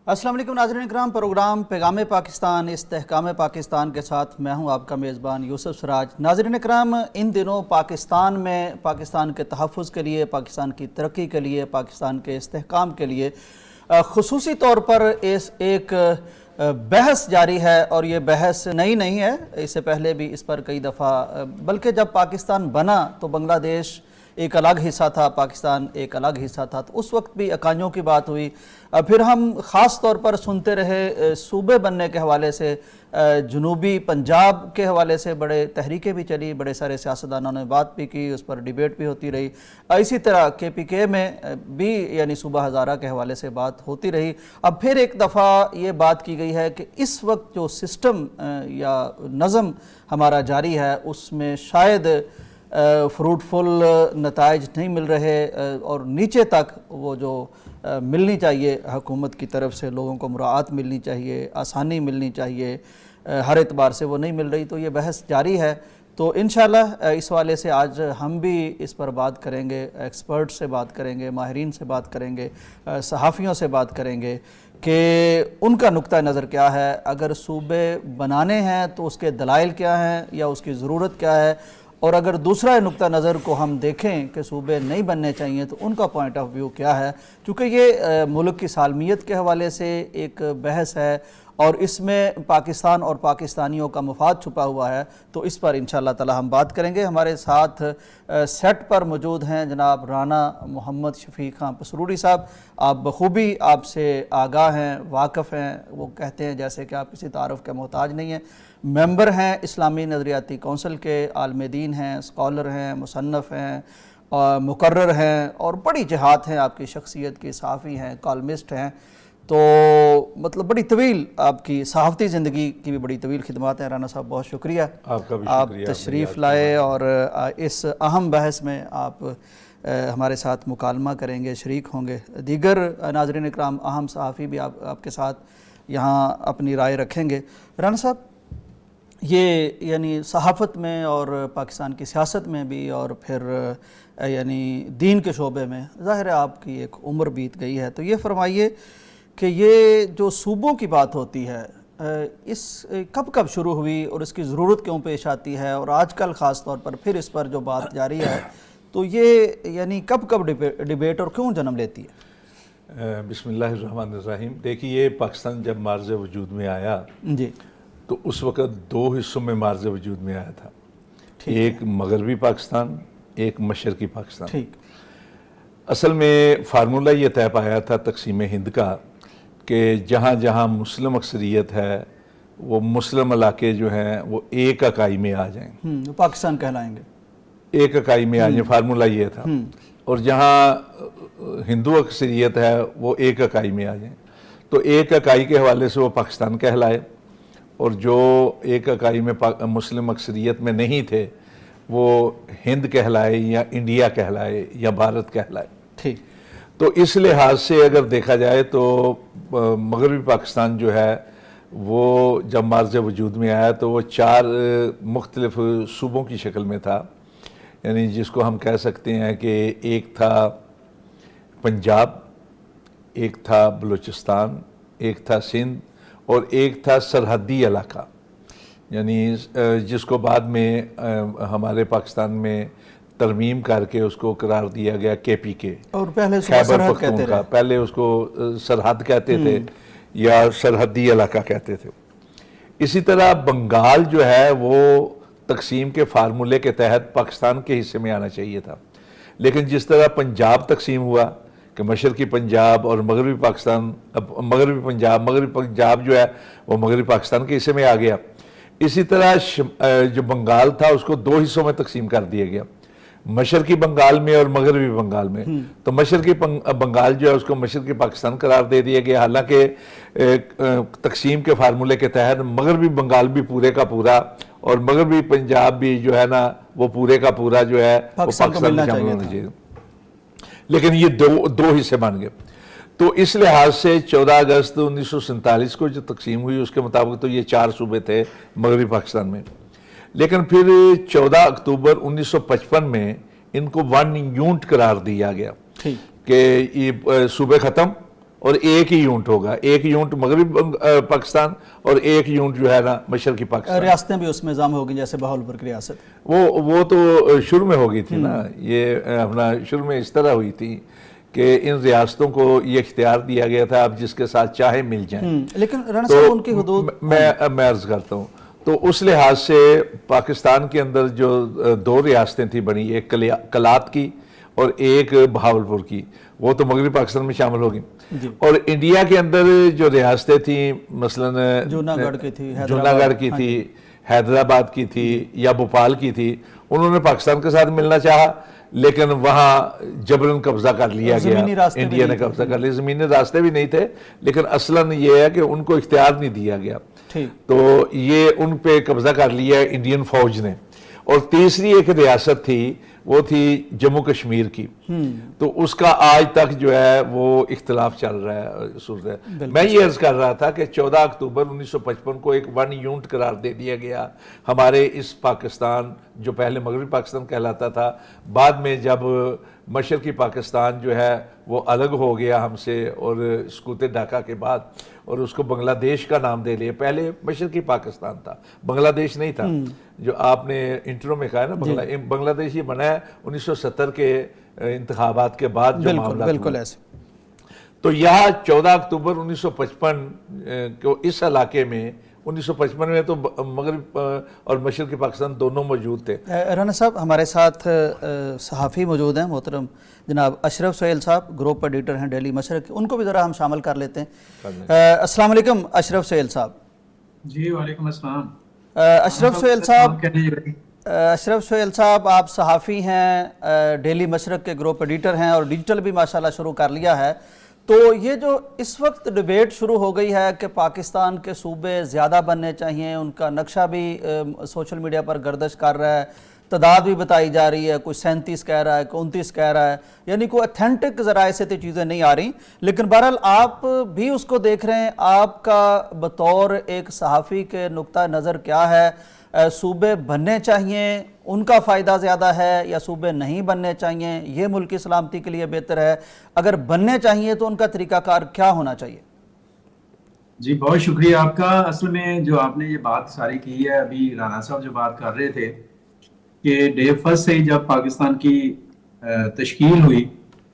السلام علیکم ناظرین اکرام، پروگرام پیغام پاکستان استحکام پاکستان کے ساتھ میں ہوں آپ کا میزبان یوسف سراج۔ ناظرین اکرام، ان دنوں پاکستان میں پاکستان کے تحفظ کے لیے، پاکستان کی ترقی کے لیے، پاکستان کے استحکام کے لیے خصوصی طور پر ایک بحث جاری ہے، اور یہ بحث نئی نہیں ہے، اس سے پہلے بھی اس پر کئی دفعہ، بلکہ جب پاکستان بنا تو بنگلہ دیش ایک الگ حصہ تھا، پاکستان ایک الگ حصہ تھا، تو اس وقت بھی اکائیوں کی بات ہوئی۔ پھر ہم خاص طور پر سنتے رہے صوبے بننے کے حوالے سے، جنوبی پنجاب کے حوالے سے بڑے تحریکیں بھی چلی، بڑے سارے سیاستدانوں نے بات بھی کی، اس پر ڈیبیٹ بھی ہوتی رہی۔ اسی طرح KPK میں بھی یعنی صوبہ ہزارہ کے حوالے سے بات ہوتی رہی۔ اب پھر ایک دفعہ یہ بات کی گئی ہے کہ اس وقت جو سسٹم یا نظم ہمارا جاری ہے اس میں شاید فروٹفل نتائج نہیں مل رہے، اور نیچے تک وہ جو ملنی چاہیے حکومت کی طرف سے، لوگوں کو مراعات ملنی چاہیے، آسانی ملنی چاہیے، ہر اعتبار سے وہ نہیں مل رہی، تو یہ بحث جاری ہے۔ تو انشاءاللہ اس والے سے آج ہم بھی اس پر بات کریں گے، ایکسپرٹ سے بات کریں گے، ماہرین سے بات کریں گے، صحافیوں سے بات کریں گے کہ ان کا نقطہ نظر کیا ہے، اگر صوبے بنانے ہیں تو اس کے دلائل کیا ہیں یا اس کی ضرورت کیا ہے، اور اگر دوسرا نقطہ نظر کو ہم دیکھیں کہ صوبے نہیں بننے چاہیے تو ان کا پوائنٹ آف ویو کیا ہے، چونکہ یہ ملک کی سالمیت کے حوالے سے ایک بحث ہے اور اس میں پاکستان اور پاکستانیوں کا مفاد چھپا ہوا ہے، تو اس پر انشاءاللہ تعالی ہم بات کریں گے۔ ہمارے ساتھ سیٹ پر موجود ہیں جناب رانا محمد شفیق خان پسروري صاحب، آپ بخوبی آپ سے آگاہ ہیں، واقف ہیں، وہ کہتے ہیں جیسے کہ آپ کسی تعارف کے محتاج نہیں ہیں، ممبر ہیں اسلامی نظریاتی کونسل کے، عالم دین ہیں، اسکالر ہیں، مصنف ہیں، مقرر ہیں، اور بڑی جہات ہیں آپ کی شخصیت کی، صحافی ہیں، کالمسٹ ہیں، تو مطلب بڑی طویل آپ کی صحافتی زندگی کی بھی بڑی طویل خدمات ہیں۔ رانا صاحب بہت شکریہ، آپ کا بھی آپ شکریہ، تشریف لائے اور اس اہم بحث میں آپ ہمارے ساتھ مکالمہ کریں گے، شریک ہوں گے۔ دیگر ناظرین اکرام، اہم صحافی بھی آپ کے ساتھ یہاں اپنی رائے رکھیں گے۔ رانا صاحب، یہ یعنی صحافت میں اور پاکستان کی سیاست میں بھی، اور پھر یعنی دین کے شعبے میں ظاہر ہے آپ کی ایک عمر بیت گئی ہے، تو یہ فرمائیے کہ یہ جو صوبوں کی بات ہوتی ہے، اس کب شروع ہوئی اور اس کی ضرورت کیوں پیش آتی ہے، اور آج کل خاص طور پر پھر اس پر جو بات جاری ہے، تو یہ یعنی کب ڈیبیٹ اور کیوں جنم لیتی ہے؟ بسم اللہ الرحمن الرحیم۔ دیکھیے، پاکستان جب مارز وجود میں آیا جی، تو اس وقت دو حصوں میں مارز وجود میں آیا تھا، ایک مغربی پاکستان، ایک مشرقی پاکستان۔ ٹھیک، اصل میں فارمولہ یہ طے پایا تھا تقسیم ہند کا کہ جہاں جہاں مسلم اکثریت ہے وہ مسلم علاقے جو ہیں وہ ایک اکائی میں آ جائیں، پاکستان کہلائیں گے، ایک اکائی میں آ جائیں، فارمولہ یہ تھا، اور جہاں ہندو اکثریت ہے وہ ایک اکائی میں آ جائیں، تو ایک اکائی کے حوالے سے وہ پاکستان کہلائے، اور جو ایک اکائی میں مسلم اکثریت میں نہیں تھے وہ ہند کہلائے یا انڈیا کہلائے یا بھارت کہلائے۔ ٹھیک، تو اس لحاظ سے اگر دیکھا جائے تو مغربی پاکستان جو ہے وہ جب مارز وجود میں آیا تو وہ 4 مختلف صوبوں کی شکل میں تھا، یعنی جس کو ہم کہہ سکتے ہیں کہ ایک تھا پنجاب، ایک تھا بلوچستان، ایک تھا سندھ، اور ایک تھا سرحدی علاقہ، یعنی جس کو بعد میں ہمارے پاکستان میں ترمیم کر کے اس کو قرار دیا گیا KPK، اور پہلے خیبر پختونخوا، پہلے اس کو سرحد کہتے تھے یا سرحدی علاقہ کہتے تھے۔ اسی طرح بنگال جو ہے وہ تقسیم کے فارمولے کے تحت پاکستان کے حصے میں آنا چاہیے تھا، لیکن جس طرح پنجاب تقسیم ہوا کہ مشرقی پنجاب اور مغربی پاکستان، مغربی پنجاب جو ہے وہ مغربی پاکستان کے حصے میں آ گیا، اسی طرح جو بنگال تھا اس کو 2 حصوں میں تقسیم کر دیا گیا، مشرقی بنگال میں اور مغربی بنگال میں۔ تو مشرقی بنگال جو ہے اس کو مشرقی پاکستان قرار دے دیا گیا، حالانکہ تقسیم کے فارمولے کے تحت مغربی بنگال بھی پورے کا پورا اور مغربی پنجاب بھی جو ہے نا وہ پورے کا پورا جو ہے وہ پاکستان میں شامل ہونا چاہیے، لیکن یہ دو حصے بن گئے۔ تو اس لحاظ سے 14 اگست 1947 کو جو تقسیم ہوئی اس کے مطابق تو یہ 4 صوبے تھے مغربی پاکستان میں، لیکن پھر 14 اکتوبر 1955 میں ان کو 1 یونٹ قرار دیا گیا کہ یہ صوبے ختم اور ایک ہی یونٹ ہوگا, ایک یونٹ مغربی پاکستان اور ایک یونٹ جو ہے نا مشرقی پاکستان. ریاستیں بھی اس میں ضم ہوگی جیسے بہاولپور کی ریاست, وہ تو شروع میں ہو گئی تھی نا, یہ اپنا شروع میں اس طرح ہوئی تھی کہ ان ریاستوں کو یہ اختیار دیا گیا تھا آپ جس کے ساتھ چاہے مل جائیں. لیکن رانا صاحب ان کی حدود, میں عرض کرتا ہوں, تو اس لحاظ سے پاکستان کے اندر جو دو ریاستیں تھیں بنی, ایک کلات کی اور ایک بہاولپور کی, وہ تو مغربی پاکستان میں شامل ہوگی. اور انڈیا کے اندر جو ریاستیں تھیں مثلاً جوناگڑھ کی تھی, جوناگڑھ کی تھی, حیدرآباد کی تھی یا بھوپال کی تھی, انہوں نے پاکستان کے ساتھ ملنا چاہا لیکن وہاں جبراً قبضہ کر لیا گیا, انڈیا نے قبضہ کر لیا. زمینی راستے بھی نہیں تھے لیکن اصلاً یہ ہے کہ ان کو اختیار نہیں دیا گیا, تو یہ ان پہ قبضہ کر لیا انڈین فوج نے. اور تیسری ایک ریاست تھی وہ تھی جموں کشمیر کی, تو اس کا آج تک جو ہے وہ اختلاف چل رہا ہے صورت ہے. میں یہ عرض کر رہا تھا کہ 14 اکتوبر 1955 کو ایک 1 یونٹ قرار دے دیا گیا ہمارے اس پاکستان جو پہلے مغربی پاکستان کہلاتا تھا, بعد میں جب مشرقی پاکستان جو ہے وہ الگ ہو گیا ہم سے اور سقوط ڈھاکہ کے بعد, اور اس کو بنگلہ دیش کا نام دے لیا. پہلے مشرقی پاکستان تھا, بنگلہ دیش نہیں تھا, جو آپ نے انٹرو میں کہا ہے نا بنگلہ دیش. یہ بنا ہے 1970 کے انتخابات کے بعد جو معاملات بالکل ایسے. تو یہاں 14 اکتوبر 1955 کو اس علاقے میں 1955 میں تو مغرب اور مشرقی پاکستان دونوں موجود تھے. رانا صاحب ہمارے ساتھ صحافی موجود ہیں محترم جناب اشرف سہیل صاحب, گروپ ایڈیٹر ہیں ڈیلی مشرق, ان کو بھی ذرا ہم شامل کر لیتے ہیں. السلام علیکم اشرف سہیل صاحب. جی وعلیکم السلام. اشرف سہیل صاحب آپ صحافی ہیں, ڈیلی مشرق کے گروپ ایڈیٹر ہیں اور ڈیجیٹل بھی ماشاءاللہ شروع کر لیا ہے. تو یہ جو اس وقت ڈیبیٹ شروع ہو گئی ہے کہ پاکستان کے صوبے زیادہ بننے چاہیے, ان کا نقشہ بھی سوشل میڈیا پر گردش کر رہا ہے, تعداد بھی بتائی جا رہی ہے, کوئی 37 کہہ رہا ہے, کوئی 29 کہہ رہا ہے, یعنی کوئی اتھینٹک ذرائع سے تو چیزیں نہیں آ رہی. لیکن بہرحال آپ بھی اس کو دیکھ رہے ہیں, آپ کا بطور ایک صحافی کے نقطہ نظر کیا ہے؟ صوبے بننے چاہیے, ان کا فائدہ زیادہ ہے, یا صوبے نہیں بننے چاہیے, یہ ملک کی سلامتی کے لیے بہتر ہے؟ اگر بننے چاہیے تو ان کا طریقہ کار کیا ہونا چاہیے؟ جی بہت شکریہ آپ کا. اصل میں جو آپ نے یہ بات ساری کی ہے, ابھی رانا صاحب جو بات کر رہے تھے کہ ڈے فرسٹ سے جب پاکستان کی تشکیل ہوئی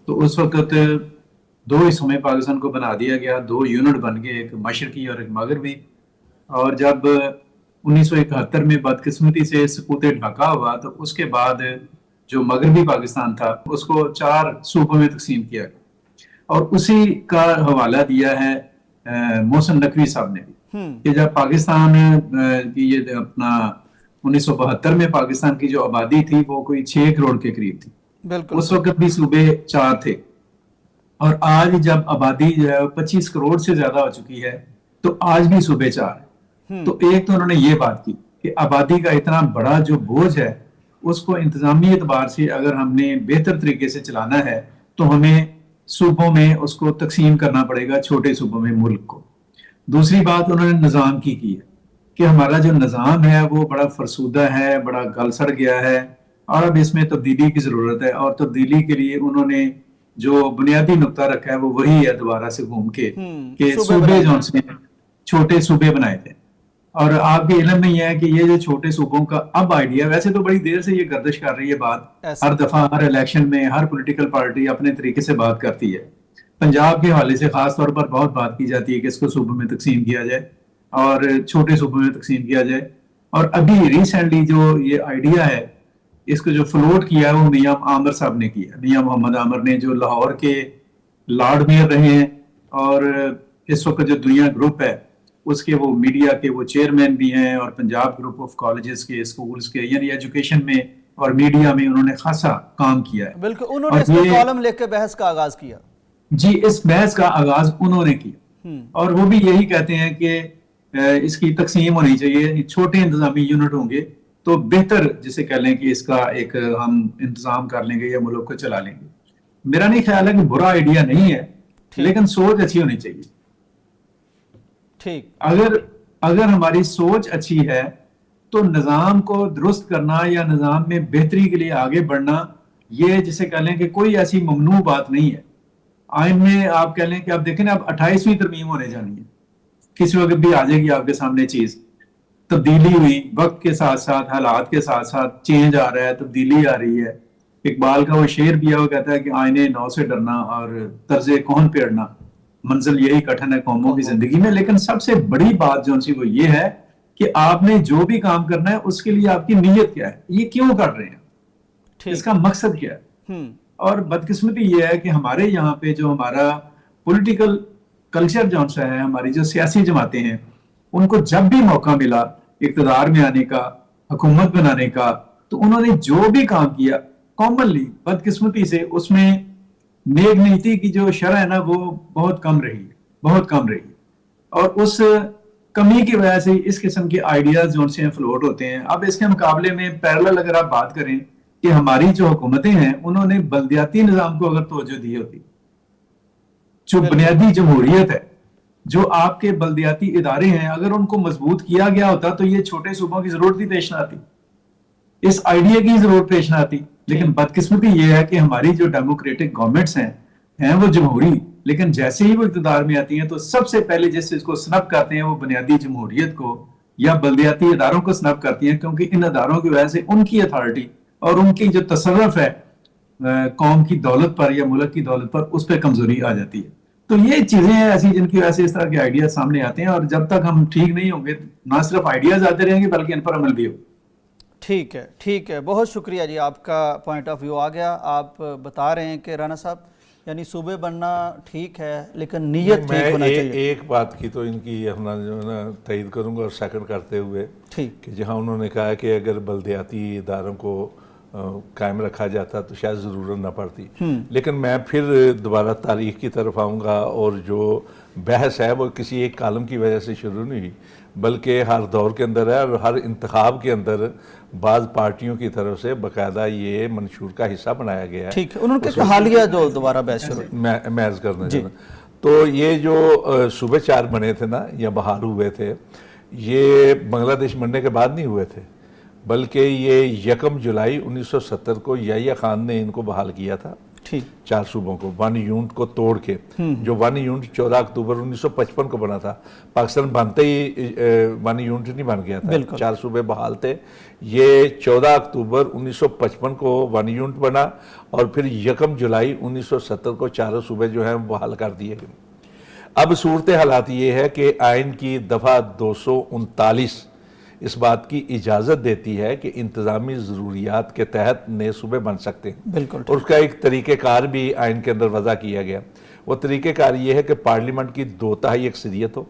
تو اس وقت 2 حصوں میں پاکستان کو بنا دیا گیا, 2 یونٹ بن گئے, ایک مشرقی اور ایک مغربی. اور جب 1971 میں بدقسمتی سے سقوط ڈھاکہ ہوا تو اس کے بعد جو مغربی پاکستان تھا اس کو 4 صوبوں میں تقسیم کیا گیا, اور اسی کا حوالہ دیا ہے محسن نقوی صاحب نے بھی کہ جب پاکستان کی یہ اپنا 1972 میں پاکستان کی جو آبادی تھی وہ کوئی 6 کروڑ کے قریب تھی, اس وقت بھی صوبے 4 تھے. اور آج جب آبادی جو ہے 25 کروڑ سے زیادہ ہو چکی ہے تو آج بھی صوبے 4 ہیں. تو ایک تو انہوں نے یہ بات کی کہ آبادی کا اتنا بڑا جو بوجھ ہے اس کو انتظامی اعتبار سے اگر ہم نے بہتر طریقے سے چلانا ہے تو ہمیں صوبوں میں اس کو تقسیم کرنا پڑے گا, چھوٹے صوبوں میں ملک کو. دوسری بات انہوں نے نظام کی ہے کہ ہمارا جو نظام ہے وہ بڑا فرسودہ ہے, بڑا گل سڑ گیا ہے, اور اب اس میں تبدیلی کی ضرورت ہے. اور تبدیلی کے لیے انہوں نے جو بنیادی نقطہ رکھا ہے وہ وہی ہے دوبارہ سے گھوم کے کہ صوبے جو سے چھوٹے صوبے بنائے تھے. اور آپ کے علم میں یہ ہے کہ یہ جو چھوٹے صوبوں کا اب آئیڈیا, ویسے تو بڑی دیر سے یہ گردش کر رہی ہے بات, ہر دفعہ ہر الیکشن میں ہر پولیٹیکل پارٹی اپنے طریقے سے بات کرتی ہے. پنجاب کے حوالے سے خاص طور پر بہت بات کی جاتی ہے کہ اس کو صوبوں میں تقسیم کیا جائے اور چھوٹے صوبوں میں تقسیم کیا جائے. اور ابھی ریسنٹلی جو یہ آئیڈیا ہے اس کو جو فلوٹ کیا ہے وہ میاں عامر صاحب نے کیا, میاں محمد عامر نے, جو لاہور کے لارڈ میئر رہے ہیں اور اس وقت جو دنیا گروپ ہے اس کے وہ میڈیا کے وہ چیئرمین بھی ہیں, اور پنجاب گروپ آف کالجز کے, اسکولز کے, یعنی ایجوکیشن میں اور میڈیا میں انہوں نے خاصا کام کیا ہے. بالکل, انہوں نے اس میں کالم لکھ کے بحث کا آغاز کیا. جی, اس بحث کا آغاز انہوں نے کیا, اور وہ بھی یہی کہتے ہیں کہ اس کی تقسیم ہونی چاہیے, چھوٹے انتظامی یونٹ ہوں گے تو بہتر, جسے کہہ لیں کہ اس کا ایک ہم انتظام کر لیں گے یا ملک کو چلا لیں گے. میرا نہیں خیال ہے کہ برا آئیڈیا نہیں ہے, لیکن سوچ اچھی ہونی چاہیے. ٹھیک, اگر ہماری سوچ اچھی ہے تو نظام کو درست کرنا یا نظام میں بہتری کے لیے آگے بڑھنا, یہ جسے کہہ لیں کہ کوئی ایسی ممنوع بات نہیں ہے. آئین میں آپ کہہ لیں کہ آپ دیکھیں نا اب 28ویں ترمیم ہونے جانی ہے, کسی وقت بھی آ جائے گی آپ کے سامنے چیز. تبدیلی ہوئی وقت کے ساتھ ساتھ, حالات کے ساتھ ساتھ چینج آ رہا ہے, تبدیلی آ رہی ہے. اقبال کا وہ شعر بھی ہے, وہ کہتا ہے کہ آئینے نو سے ڈرنا اور طرز کون پہ اڑنا, منزل یہی کٹھن ہے قوموں کی زندگی میں. لیکن سب سے بڑی بات جو سی وہ یہ ہے کہ آپ نے جو بھی کام کرنا ہے اس کے لیے آپ کی نیت کیا ہے, یہ کیوں کر رہے ہیں, اس کا مقصد کیا ہے. اور بدقسمتی یہ ہے کہ ہمارے یہاں پہ جو ہمارا پولیٹیکل کلچر جو سا ہے, ہماری جو سیاسی جماعتیں ہیں, ان کو جب بھی موقع ملا اقتدار میں آنے کا, حکومت بنانے کا, تو انہوں نے جو بھی کام کیا کامنلی بدقسمتی سے اس میں نیک نیتی کی جو شرح ہے نا وہ بہت کم رہی, بہت کم رہی. اور اس کمی کی وجہ سے اس قسم کے آئیڈیاز جو سے فلوٹ ہوتے ہیں. اب اس کے مقابلے میں پیرلل اگر آپ بات کریں کہ ہماری جو حکومتیں ہیں انہوں نے بلدیاتی نظام کو اگر توجہ دی ہوتی, جو بنیادی جمہوریت ہے, جو آپ کے بلدیاتی ادارے ہیں, اگر ان کو مضبوط کیا گیا ہوتا تو یہ چھوٹے صوبوں کی ضرورت ہی پیش نہ آتی, اس آئیڈیا کی ضرورت پیش نہ آتی. لیکن بدقسمتی یہ ہے کہ ہماری جو ڈیموکریٹک گورنمنٹس ہیں وہ جمہوری, لیکن جیسے ہی وہ اقتدار میں آتی ہیں تو سب سے پہلے جس چیز کو سنب کرتے ہیں وہ بنیادی جمہوریت کو یا بلدیاتی اداروں کو سنب کرتی ہیں, کیونکہ ان اداروں کی وجہ سے ان کی اتھارٹی اور ان کی جو تصرف ہے قوم کی دولت پر یا ملک کی دولت پر, اس پہ کمزوری آ جاتی ہے. تو یہ چیزیں ہیں ایسی جن کی وجہ سے اس طرح کے آئیڈیاز سامنے آتے ہیں, اور جب تک ہم ٹھیک نہیں ہوں گے نہ صرف آئیڈیاز آتے رہیں گے بلکہ ان پر عمل بھی ہو. ٹھیک ہے, ٹھیک ہے, بہت شکریہ جی, آپ کا پوائنٹ آف ویو آ گیا. آپ بتا رہے ہیں کہ رانا صاحب یعنی صوبے بننا ٹھیک ہے لیکن نیت ٹھیک ہونا چاہیے. ایک بات کی تو ان کی اپنا جو ہے نا تائید کروں گا, اور سیکنڈ کرتے ہوئے کہ جہاں انہوں نے کہا کہ اگر بلدیاتی اداروں کو قائم رکھا جاتا تو شاید ضرورت نہ پڑتی, لیکن میں پھر دوبارہ تاریخ کی طرف آؤں گا, اور جو بحث ہے وہ کسی ایک کالم کی وجہ سے شروع نہیں ہوئی بلکہ ہر دور کے اندر ہے, اور ہر انتخاب کے اندر بعض پارٹیوں کی طرف سے باقاعدہ یہ منشور کا حصہ بنایا گیا ہے. ٹھیک ہے, انہوں نے حالیہ جو دوبارہ بحث شروع میں عرض کرنا چاہتا ہوں, تو یہ جو صوبے 4 بنے تھے نا یا بحال ہوئے تھے, یہ بنگلہ دیش بننے کے بعد نہیں ہوئے تھے, بلکہ یہ 1 جولائی 1970 کو یحییٰ خان نے ان کو بحال کیا تھا, 4 صوبوں کو 1 یونٹ کو توڑ کے, جو 1 یونٹ 14 اکتوبر 1955 کو بنا تھا. پاکستان بنتے ہی 1 یونٹ نہیں بن گیا تھا, 4 صوبے بحال تھے. یہ 14 اکتوبر 1955 کو 1 یونٹ بنا, اور پھر 1 جولائی 1970 کو 4 صوبے جو ہیں بحال کر دیے گئے. اب صورت حالات یہ ہے کہ آئین کی دفعہ 239 اس بات کی اجازت دیتی ہے کہ انتظامی ضروریات کے تحت نئے صوبے بن سکتے ہیں, اور اس کا ایک طریقہ کار بھی آئین کے اندر وضع کیا گیا. وہ طریقہ کار یہ ہے کہ پارلیمنٹ کی 2/3 اکثریت ہو,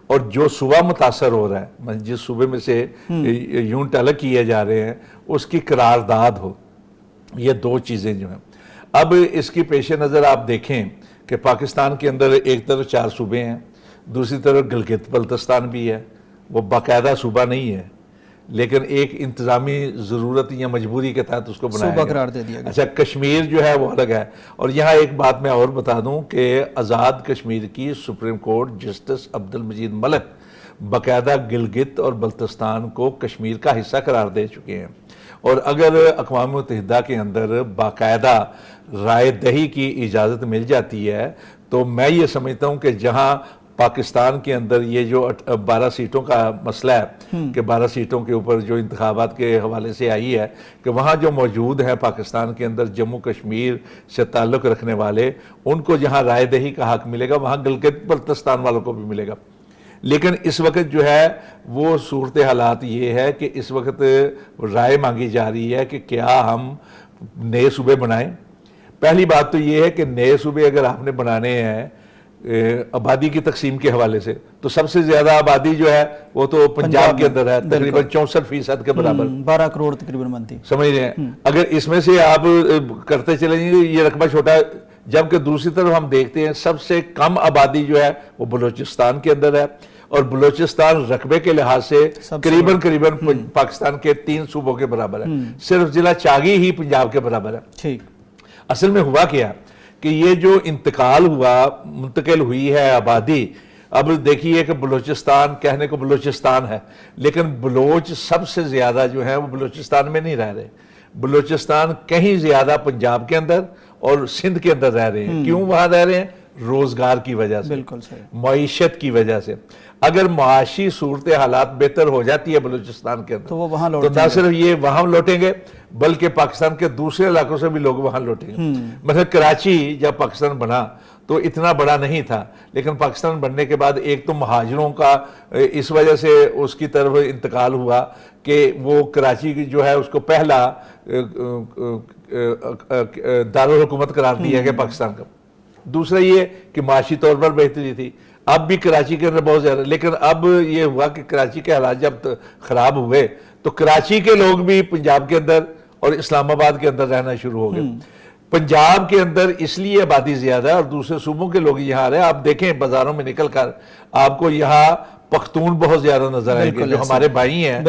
اور جو صوبہ متاثر ہو رہا ہے, جس صوبے میں سے یونٹ الگ کیے جا رہے ہیں, اس کی قرارداد ہو. یہ 2 چیزیں جو ہیں. اب اس کی پیش نظر آپ دیکھیں کہ پاکستان کے اندر ایک طرف 4 صوبے ہیں, دوسری طرف گلگت بلتستان بھی ہے, وہ باقاعدہ صوبہ نہیں ہے لیکن ایک انتظامی ضرورت یا مجبوری کے تحت اس کو بنایا صوبہ قرار دے دیا گیا. اچھا, کشمیر جو ہے وہ الگ ہے. اور یہاں ایک بات میں اور بتا دوں کہ آزاد کشمیر کی supreme court justice Abdul Majeed ملک باقاعدہ گلگت اور بلتستان کو کشمیر کا حصہ قرار دے چکے ہیں, اور اگر اقوام متحدہ کے اندر باقاعدہ رائے دہی کی اجازت مل جاتی ہے تو میں یہ سمجھتا ہوں کہ جہاں پاکستان کے اندر یہ جو 12 سیٹوں کا مسئلہ ہے کہ 12 سیٹوں کے اوپر جو انتخابات کے حوالے سے آئی ہے, کہ وہاں جو موجود ہیں پاکستان کے اندر جموں کشمیر سے تعلق رکھنے والے, ان کو جہاں رائے دہی کا حق ملے گا وہاں گلگت بلتستان والوں کو بھی ملے گا. لیکن اس وقت جو ہے وہ صورت حالات یہ ہے کہ اس وقت رائے مانگی جا رہی ہے کہ کیا ہم نئے صوبے بنائیں. پہلی بات تو یہ ہے کہ نئے صوبے اگر آپ نے بنانے ہیں آبادی کی تقسیم کے حوالے سے, تو سب سے زیادہ آبادی جو ہے وہ تو پنجاب کے اندر ہے, تقریباً 64% کے برابر, 12 کروڑ تقریباً بنتی. سمجھ رہے ہیں. اگر اس میں سے آپ کرتے چلیں گے یہ رقبہ چھوٹا ہے, جبکہ دوسری طرف ہم دیکھتے ہیں سب سے کم آبادی جو ہے وہ بلوچستان کے اندر ہے, اور بلوچستان رقبے کے لحاظ سے قریباً پاکستان کے 3 صوبوں کے برابر ہے, صرف ضلع چاگی ہی پنجاب کے برابر ہے. ٹھیک, اصل میں ہوا کیا کہ یہ جو انتقال ہوا, منتقل ہوئی ہے آبادی. اب دیکھیے کہ بلوچستان کہنے کو بلوچستان ہے, لیکن بلوچ سب سے زیادہ جو ہے وہ بلوچستان میں نہیں رہ رہے. بلوچستان کہیں زیادہ پنجاب کے اندر اور سندھ کے اندر رہ رہے ہیں. کیوں وہاں رہ رہے ہیں؟ روزگار کی وجہ سے, بالکل صحیح, معیشت کی وجہ سے. اگر معاشی صورت حالات بہتر ہو جاتی ہے بلوچستان کے اندر تو وہ وہاں تو نہ صرف یہ وہاں لوٹیں گے بلکہ پاکستان کے دوسرے علاقوں سے بھی لوگ وہاں لوٹیں گے. مثلا کراچی جب پاکستان بنا تو اتنا بڑا نہیں تھا, لیکن پاکستان بننے کے بعد ایک تو مہاجروں کا اس وجہ سے اس کی طرف انتقال ہوا کہ وہ کراچی کی جو ہے اس کو پہلا دارالحکومت قرار دیا گیا پاکستان کا. دوسرا یہ کہ معاشی طور پر بہتری تھی. اب بھی کراچی کے اندر بہت زیادہ, لیکن اب یہ ہوا کہ کراچی کے حالات جب خراب ہوئے تو کراچی کے لوگ بھی پنجاب کے اندر اور اسلام آباد کے اندر رہنا شروع ہو گئے. پنجاب کے اندر اس لیے آبادی زیادہ ہے اور دوسرے صوبوں کے لوگ یہاں آ رہے ہیں. آپ دیکھیں بازاروں میں نکل کر آپ کو یہاں پختون بہت زیادہ نظر آئیں گے جو ہمارے بھائی ہیں,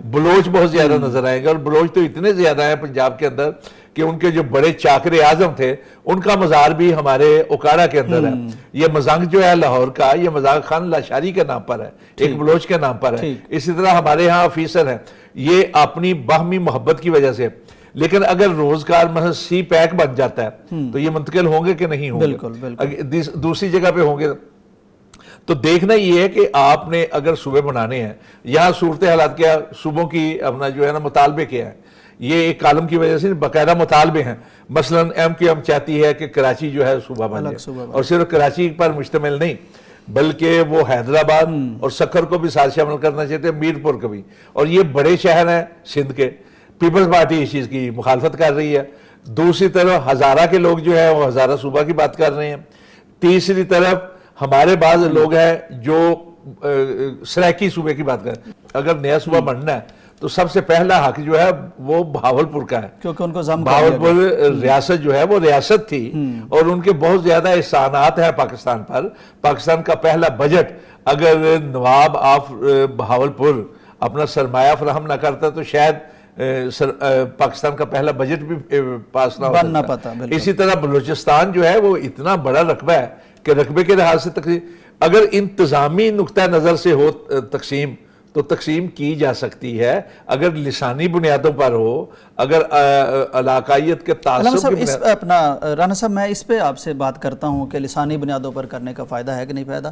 بلوچ بہت زیادہ نظر آئیں گے, اور بلوچ تو اتنے زیادہ ہیں پنجاب کے اندر کہ ان کے جو بڑے چاکر اعظم تھے ان کا مزار بھی ہمارے اوکاڑا کے اندر ہے. یہ مزنگ جو ہے لاہور کا, یہ مزاق خان لاشاری کے نام پر ہے, ایک بلوچ کے نام پر ہے. اسی طرح ہمارے یہاں آفیسر ہیں, یہ اپنی باہمی محبت کی وجہ سے. لیکن اگر روزگار مثلا سی پیک بن جاتا ہے تو یہ منتقل ہوں گے کہ نہیں ہوں گے, دوسری جگہ پہ ہوں گے. تو دیکھنا یہ ہے کہ آپ نے اگر صوبے بنانے ہیں, یہاں صورت حالات کیا, صوبوں کی اپنا جو ہے نا مطالبے کیا ہے, یہ ایک کالم کی وجہ سے باقاعدہ مطالبے ہیں. مثلا MQM چاہتی ہے کہ کراچی جو ہے صوبہ بن جائے, اور صرف کراچی پر مشتمل نہیں بلکہ وہ حیدرآباد اور سکھر کو بھی ساتھ شامل کرنا چاہتے ہیں, میر پور کو بھی. اور یہ بڑے شہر ہیں سندھ کے, پیپلز پارٹی اس چیز کی مخالفت کر رہی ہے. دوسری طرف ہزارہ کے لوگ جو ہے وہ ہزارہ صوبہ کی بات کر رہے ہیں. تیسری طرف ہمارے بعض لوگ ہیں جو سرائکی صوبے کی بات کریں. اگر نیا صوبہ بننا ہے تو سب سے پہلا حق جو ہے وہ بہاولپور کا ہے, کیونکہ ان کو بہاولپور ریاست جو ہے وہ ریاست تھی اور ان کے بہت زیادہ احسانات ہیں پاکستان پر. پاکستان کا پہلا بجٹ اگر نواب آف بہاولپور اپنا سرمایہ فراہم نہ کرتا تو شاید پاکستان کا پہلا بجٹ بھی پاس نہ ہو سکتا. اسی طرح بلوچستان جو ہے وہ اتنا بڑا رقبہ ہے کہ رقبے کے لحاظ سے تقسیم اگر انتظامی نقطہ نظر سے ہو تقسیم تو تقسیم کی جا سکتی ہے. اگر لسانی بنیادوں پر ہو, اگر علاقائیت کے تعصب اپنا رانا صاحب میں اس پہ آپ سے بات کرتا ہوں کہ لسانی بنیادوں پر کرنے کا فائدہ ہے کہ نہیں فائدہ.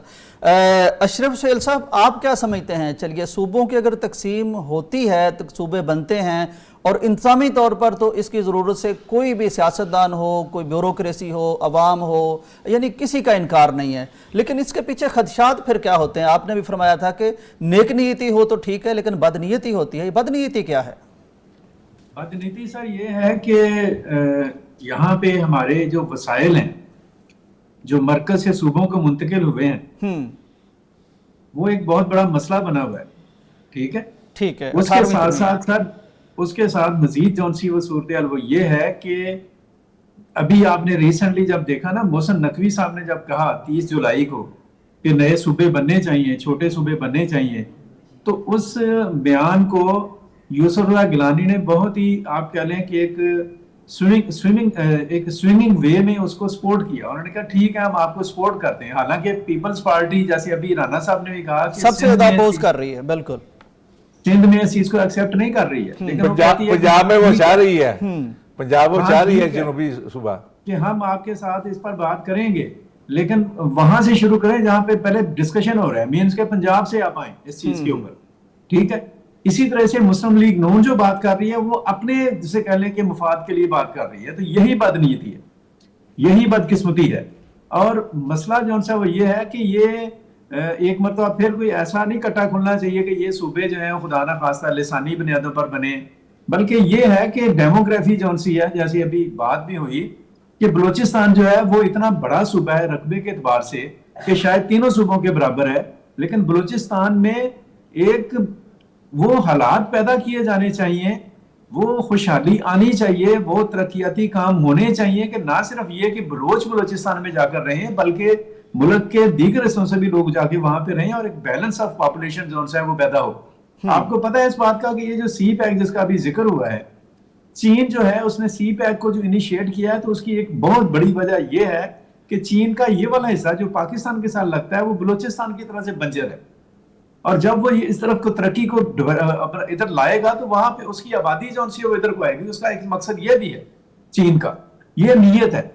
اشرف سہیل صاحب آپ کیا سمجھتے ہیں؟ چلیے صوبوں کی اگر تقسیم ہوتی ہے, صوبے بنتے ہیں اور انتظامی طور پر تو اس کی ضرورت سے کوئی بھی سیاستدان ہو, کوئی بیوروکریسی ہو, عوام ہو, یعنی کسی کا انکار نہیں ہے, لیکن اس کے پیچھے خدشات پھر کیا ہوتے ہیں؟ آپ نے بھی فرمایا تھا کہ نیک نیتی ہو تو ٹھیک ہے لیکن بد نیتی ہوتی ہے. یہ بد نیتی کیا ہے؟ بد نیتی سر یہ ہے کہ یہاں پہ ہمارے جو وسائل ہیں جو مرکز سے صوبوں کو منتقل ہوئے ہیں وہ ایک بہت بڑا مسئلہ بنا ہوا ہے. ٹھیک ہے, ٹھیک ہے. اس کے ساتھ ساتھ سر اس کے ساتھ مزید جون سی وہ صورتحال وہ یہ ہے کہ ابھی آپ نے ریسنٹلی جب دیکھا نا, محسن نقوی صاحب نے جب کہا 30 جولائی کو کہ نئے صوبے بننے چاہیے, چھوٹے صوبے بننے چاہیے, تو اس بیان کو یوسف اللہ گیلانی نے بہت ہی آپ کہہ لیں کہ ایک سوئنگنگ وے میں اس کو سپورٹ کیا. انہوں نے کہا ٹھیک ہے ہم آپ کو سپورٹ کرتے ہیں. حالانکہ پیپلز پارٹی جیسے ابھی رانا صاحب نے بھی کہا کہ سب سے زیادہ اپوز کر رہی ہے, بالکل سندھ میں اس چیز کو ایکسیپٹ نہیں کر رہی ہے. لیکن پنجاب میں وہ چاہ رہی ہے, پنجاب وہ چاہ رہی ہے جنوبی صوبہ کہ ہم آپ کے ساتھ اس پر بات کریں گے, لیکن وہاں سے شروع کریں جہاں پہ پہلے ڈسکشن ہو رہا ہے, مینس کے پنجاب سے آپ آئیں اس چیز کے اوپر. ٹھیک ہے, اسی طرح سے مسلم لیگ نون جو بات کر رہی ہے وہ اپنے جسے کہہ لیں کہ مفاد کے لیے بات کر رہی ہے. تو یہی بد نیتی ہے, یہی بدقسمتی ہے. اور مسئلہ جو سا وہ یہ ہے کہ یہ ایک مرتبہ پھر کوئی ایسا نہیں کٹا کھلنا چاہیے کہ یہ صوبے جو ہیں خدا نہ خواستہ لسانی بنیادوں پر بنے, بلکہ یہ ہے کہ ڈیموگرافی جو سی ہے, جیسے ابھی بات بھی ہوئی کہ بلوچستان جو ہے وہ اتنا بڑا صوبہ ہے رقبے کے اعتبار سے کہ شاید تینوں صوبوں کے برابر ہے, لیکن بلوچستان میں ایک وہ حالات پیدا کیے جانے چاہیے, وہ خوشحالی آنی چاہیے, وہ ترقیاتی کام ہونے چاہیے کہ نہ صرف یہ کہ بلوچستان میں جا کر رہیں بلکہ ملک کے دیگر حصوں سے بھی لوگ جا کے وہاں پہ رہیں اور ایک بیلنس آف پاپولیشن جو ہے وہ پیدا ہو. آپ کو پتہ ہے اس بات کا کہ یہ جو سی پیک جس کا ابھی ذکر ہوا ہے, چین جو ہے اس نے سی پیک کو جو انیشیٹ کیا ہے تو اس کی ایک بہت بڑی وجہ یہ ہے کہ چین کا یہ والا حصہ جو پاکستان کے ساتھ لگتا ہے وہ بلوچستان کی طرح سے بنجر ہے, اور جب وہ اس طرف کو ترقی کو ادھر لائے گا تو وہاں پہ اس کی آبادی جو سی وہ ادھر کو آئے گی. اس کا ایک مقصد یہ بھی ہے چین کا. یہ نیت ہے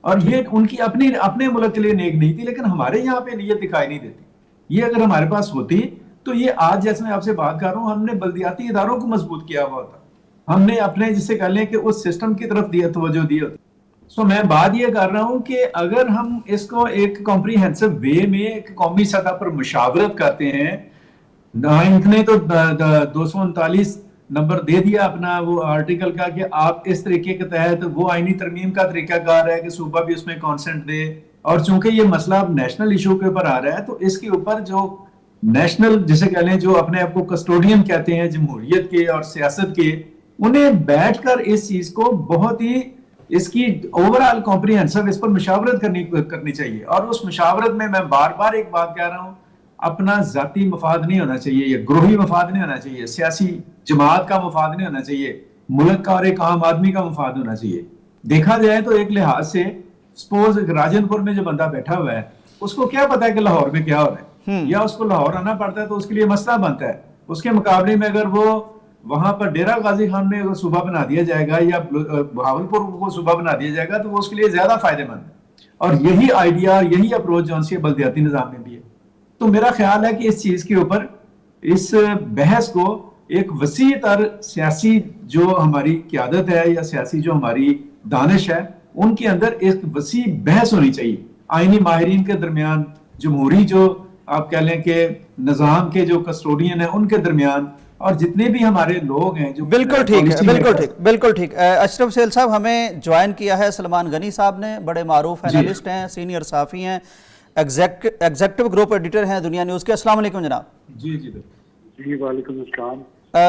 اور یہ ان کی اپنے ملک کے لیے نیک نہیں تھی, لیکن ہمارے یہاں پہ نیت دکھائی نہیں دیتی. یہ اگر ہمارے پاس ہوتی تو یہ آج جیسے میں آپ سے بات کر رہا ہوں, ہم نے بلدیاتی اداروں کو مضبوط کیا ہوا ہوتا, ہم نے اپنے جس سے کہہ لیں کہ اس سسٹم کی طرف توجہ دی ہوتی. سو میں بات یہ کر رہا ہوں کہ اگر ہم اس کو ایک کمپریہنسو وے میں ایک قومی سطح پر مشاورت کرتے ہیں, نائنتھ نے تو 239 نمبر دے دیا اپنا وہ آرٹیکل کا کہ آپ اس طریقے کے تحت وہ آئینی ترمیم کا طریقہ کار ہے کہ صوبہ بھی اس میں کانسنٹ دے. اور چونکہ یہ مسئلہ اب نیشنل ایشو کے اوپر آ رہا ہے تو اس کے اوپر جو نیشنل جسے کہہ لیں جو اپنے آپ کو کسٹوڈین کہتے ہیں جمہوریت کے اور سیاست کے, انہیں بیٹھ کر اس چیز کو بہت ہی اس کی اوورآل کمپریہنسو اس پر مشاورت کرنی چاہیے. اور اس مشاورت میں بار بار ایک بات کہہ رہا ہوں, اپنا ذاتی مفاد نہیں ہونا چاہیے, یا گروہی مفاد نہیں ہونا چاہیے, سیاسی جماعت کا مفاد نہیں ہونا چاہیے, ملک کا اور ایک عام آدمی کا مفاد ہونا چاہیے. دیکھا جائے تو ایک لحاظ سے سپوز راجن پور میں جو بندہ بیٹھا ہوا ہے اس کو کیا پتا ہے کہ لاہور میں کیا ہو رہا ہے, یا اس کو لاہور آنا پڑتا ہے تو اس کے لیے مسئلہ بنتا ہے. اس کے مقابلے میں اگر وہ وہاں پر ڈیرہ غازی خان میں صوبہ بنا دیا جائے گا یا بہاولپور کو صوبہ بنا دیا جائے گا تو وہ اس کے لیے زیادہ فائدہ مند ہے. اور یہی آئیڈیا, یہی اپروچ جو سی بلدیاتی نظام میں بھی ہے. تو میرا خیال ہے کہ اس چیز کے اوپر اس بحث کو ایک وسیع تر سیاسی جو ہماری قیادت ہے یا سیاسی جو ہماری دانش ہے ان کے اندر ایک وسیع بحث ہونی چاہیے, آئینی ماہرین کے درمیان, جمہوری جو آپ کہہ لیں کہ نظام کے جو کسٹوڈین ہیں ان کے درمیان, اور جتنے بھی ہمارے لوگ ہیں جو بالکل ٹھیک ہے, بالکل ٹھیک. اشرف سہیل صاحب ہمیں جوائن کیا ہے سلمان غنی صاحب نے, بڑے معروف اینالسٹ ہیں, سینئر صحافی ہیں, ایگزیکٹو گروپ ایڈیٹر ہیں دنیا نیوز کے. السلام علیکم جناب. جی وعلیکم السلام.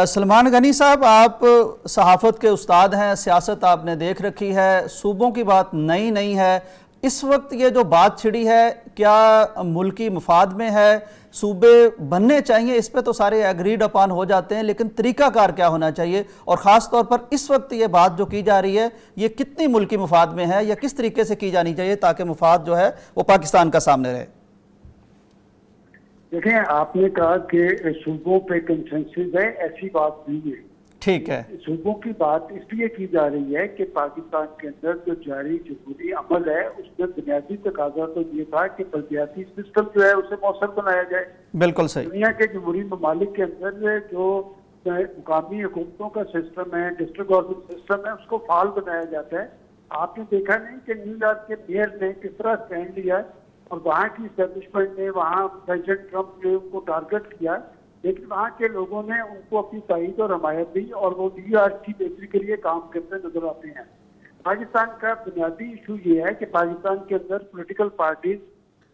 سلمان غنی صاحب, آپ صحافت کے استاد ہیں, سیاست آپ نے دیکھ رکھی ہے, صوبوں کی بات نئی نہیں ہے. اس وقت یہ جو بات چھڑی ہے کیا ملکی مفاد میں ہے, صوبے بننے چاہیے, اس پہ تو سارے ایگریڈ اپان ہو جاتے ہیں, لیکن طریقہ کار کیا ہونا چاہیے, اور خاص طور پر اس وقت یہ بات جو کی جا رہی ہے یہ کتنی ملکی مفاد میں ہے یا کس طریقے سے کی جانی چاہیے تاکہ مفاد جو ہے وہ پاکستان کا سامنے رہے؟ دیکھیں, آپ نے کہا کہ صوبوں پہ کنسنسس ہے, ایسی بات نہیں ہے. ٹھیک ہے, صوبوں کی بات اس لیے کی جا رہی ہے کہ پاکستان کے اندر جو جاری جمہوری عمل ہے اس میں بنیادی تقاضا تو یہ تھا کہ بلدیاتی سسٹم جو ہے اسے مؤثر بنایا جائے. بالکل صحیح. دنیا کے جمہوری ممالک کے اندر جو مقامی حکومتوں کا سسٹم ہے, ڈسٹرکٹ گورنمنٹ سسٹم ہے, اس کو فعال بنایا جاتا ہے. آپ نے دیکھا نہیں کہ نیو یارک کے میئر نے کس طرح اسٹینڈ لیا اور وہاں کی اسٹیبلشمنٹ نے, وہاں پریزیڈنٹ ٹرمپ نے ان کو ٹارگٹ کیا, لیکن وہاں کے لوگوں نے ان کو اپنی تائید اور حمایت دی اور وہ نیو یارک کی بہتری کے لیے کام کرتے نظر آتے ہیں. پاکستان کا بنیادی ایشو یہ ہے کہ پاکستان کے اندر پولیٹیکل پارٹیز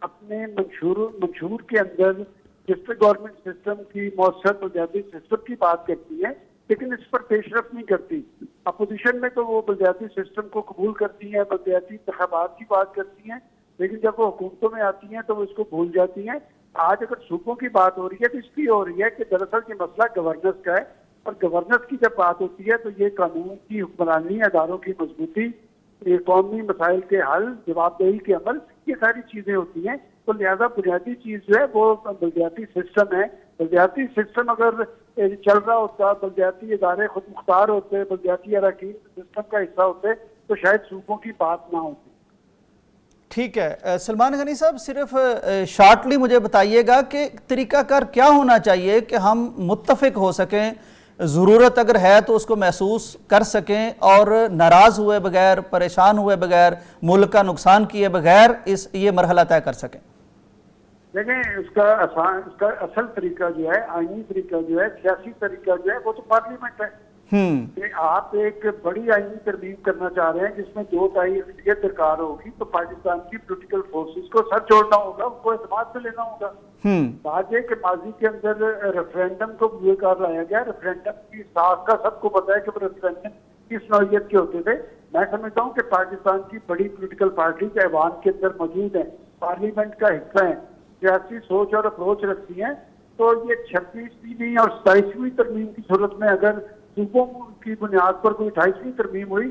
اپنے منشور کے اندر ڈسٹرکٹ گورنمنٹ سسٹم کی مؤثر بلدیاتی سسٹم کی بات کرتی ہے, لیکن اس پر پیش رفت نہیں کرتی. اپوزیشن میں تو وہ بلدیاتی سسٹم کو قبول کرتی ہیں, بلدیاتی انتخابات کی بات کرتی ہیں, لیکن جب وہ حکومتوں میں آتی ہیں تو وہ اس کو بھول جاتی ہیں. آج اگر صوبوں کی بات ہو رہی ہے تو اس لیے ہو رہی ہے کہ دراصل یہ مسئلہ گورننس کا ہے, اور گورننس کی جب بات ہوتی ہے تو یہ قانون کی حکمرانی, اداروں کی مضبوطی, قومی مسائل کے حل, جواب دہی کے عمل, یہ ساری چیزیں ہوتی ہیں. تو لہذا بنیادی چیز جو ہے وہ بلدیاتی سسٹم ہے. بلدیاتی سسٹم اگر چل رہا ہوتا, بلدیاتی ادارے خود مختار ہوتے, بلدیاتی اراکین سسٹم کا حصہ ہوتے, تو شاید صوبوں کی بات نہ ہوتی. ٹھیک ہے. سلمان غنی صاحب, صرف شارٹلی مجھے بتائیے گا کہ طریقہ کار کیا ہونا چاہیے کہ ہم متفق ہو سکیں, ضرورت اگر ہے تو اس کو محسوس کر سکیں اور ناراض ہوئے بغیر, پریشان ہوئے بغیر, ملک کا نقصان کیے بغیر یہ مرحلہ طے کر سکیں؟ دیکھیں, اس کا اصل طریقہ جو ہے, آئینی طریقہ جو ہے, سیاسی طریقہ جو ہے وہ تو پارلیمنٹ ہے. کہ آپ ایک بڑی آئینی ترمیم کرنا چاہ رہے ہیں جس میں 2/3 اکثریت درکار ہوگی, تو پاکستان کی پولیٹیکل فورسز کو سر چھوڑنا ہوگا, ان کو اعتماد سے لینا ہوگا. بات یہ کہ ماضی کے اندر ریفرینڈم کو یہ کار لایا گیا. ریفرینڈم کی ساخ کا سب کو پتا ہے کہ وہ ریفرینڈم کس نوعیت کے ہوتے تھے. میں سمجھتا ہوں کہ پاکستان کی بڑی پولیٹیکل پارٹیز ایوان کے اندر موجود ہیں, پارلیمنٹ کا حصہ ہیں, سیاسی سوچ اور اپروچ رکھتی ہیں. تو یہ 26ویں اور 27ویں ترمیم کی صورت میں اگر صوبوں کی بنیاد پر کوئی 28ویں ترمیم ہوئی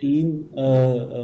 3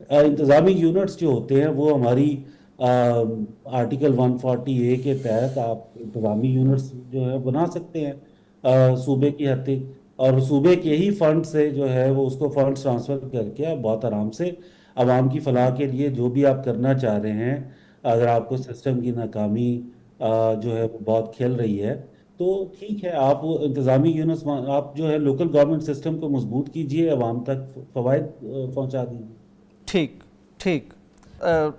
انتظامی یونٹس جو ہوتے ہیں وہ ہماری آرٹیکل 140A کے تحت آپ انتظامی یونٹس جو ہے بنا سکتے ہیں صوبے کی حد تک، اور صوبے کے ہی فنڈ سے جو ہے وہ اس کو فنڈ ٹرانسفر کر کے آپ بہت آرام سے عوام کی فلاح کے لیے جو بھی آپ کرنا چاہ رہے ہیں، اگر آپ کو سسٹم کی ناکامی جو ہے وہ بہت کھل رہی ہے تو ٹھیک ہے، آپ انتظامی یونٹس آپ جو ہے لوکل گورنمنٹ سسٹم کو مضبوط کیجئے، عوام تک فوائد پہنچا دیجیے۔ ٹھیک ٹھیک۔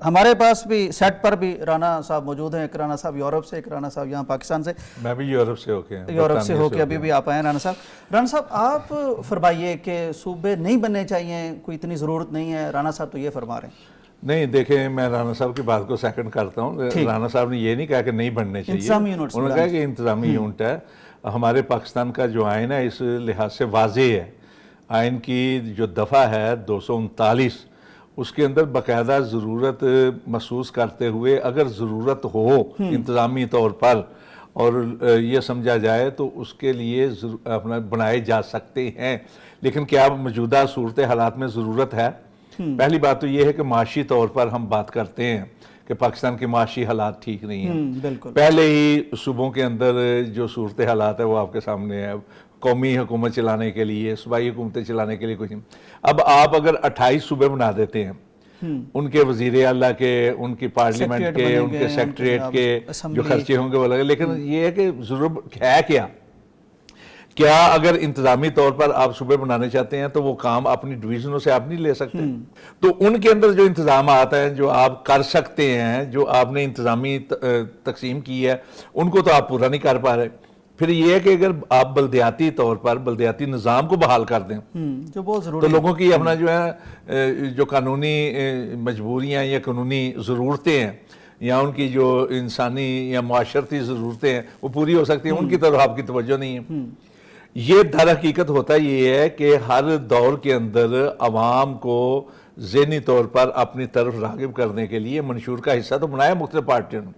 ہمارے پاس بھی سیٹ پر بھی رانا صاحب موجود ہیں، ایک رانا صاحب یورپ سے، ایک رانا صاحب یہاں پاکستان سے۔ میں بھی یورپ سے ہو کے یورپ سے ہو کے ابھی بھی آپ آئے ہیں رانا صاحب۔ رانا صاحب آپ فرمائیے کہ صوبے نہیں بننے چاہیے، کوئی اتنی ضرورت نہیں ہے، رانا صاحب تو یہ فرما رہے ہیں۔ نہیں دیکھیں، میں رانا صاحب کی بات کو سیکنڈ کرتا ہوں۔ رانا صاحب نے یہ نہیں کہا کہ نہیں بننے چاہیے، انتظامی یونٹس انہوں نے کہا کہ انتظامی یونٹ ہے۔ ہمارے پاکستان کا جو آئین ہے اس لحاظ سے واضح ہے، آئین کی جو دفعہ ہے 239 اس کے اندر باقاعدہ ضرورت محسوس کرتے ہوئے اگر ضرورت ہو انتظامی طور پر اور یہ سمجھا جائے تو اس کے لیے اپنا بنائے جا سکتے ہیں، لیکن کیا موجودہ صورت حالات میں ضرورت ہے؟ پہلی بات تو یہ ہے کہ معاشی طور پر ہم بات کرتے ہیں کہ پاکستان کے معاشی حالات ٹھیک نہیں ہیں۔ پہلے ہی صوبوں کے اندر جو صورت حالات ہے وہ آپ کے سامنے ہے، قومی حکومت چلانے کے لیے، صوبائی حکومتیں چلانے کے لیے کچھ نہیں۔ اب آپ اگر 28 صوبے بنا دیتے ہیں، ان کے وزیر اعلیٰ کے، ان کی پارلیمنٹ کے، ان کے سیکٹریٹ کے جو خرچے ہوں گے وہ لگے، لیکن یہ ہے کہ ضرورت ہے کیا اگر انتظامی طور پر آپ صوبے بنانے چاہتے ہیں تو وہ کام اپنی ڈویژنوں سے آپ نہیں لے سکتے؟ تو ان کے اندر جو انتظامات ہیں جو آپ کر سکتے ہیں، جو آپ نے انتظامی تقسیم کی ہے، ان کو تو آپ پورا نہیں کر پا رہے۔ پھر یہ ہے کہ اگر آپ بلدیاتی طور پر بلدیاتی نظام کو بحال کر دیں جو بہت ضروری تو لوگوں کی اپنا جو ہے جو قانونی مجبوریاں یا قانونی ضرورتیں ہیں یا ان کی جو انسانی یا معاشرتی ضرورتیں ہیں وہ پوری ہو سکتی ہیں، ان کی طرف آپ کی توجہ نہیں ہے۔ یہ در حقیقت ہوتا یہ ہے کہ ہر دور کے اندر عوام کو ذہنی طور پر اپنی طرف راغب کرنے کے لیے منشور کا حصہ تو بنایا مختلف پارٹیوں نے،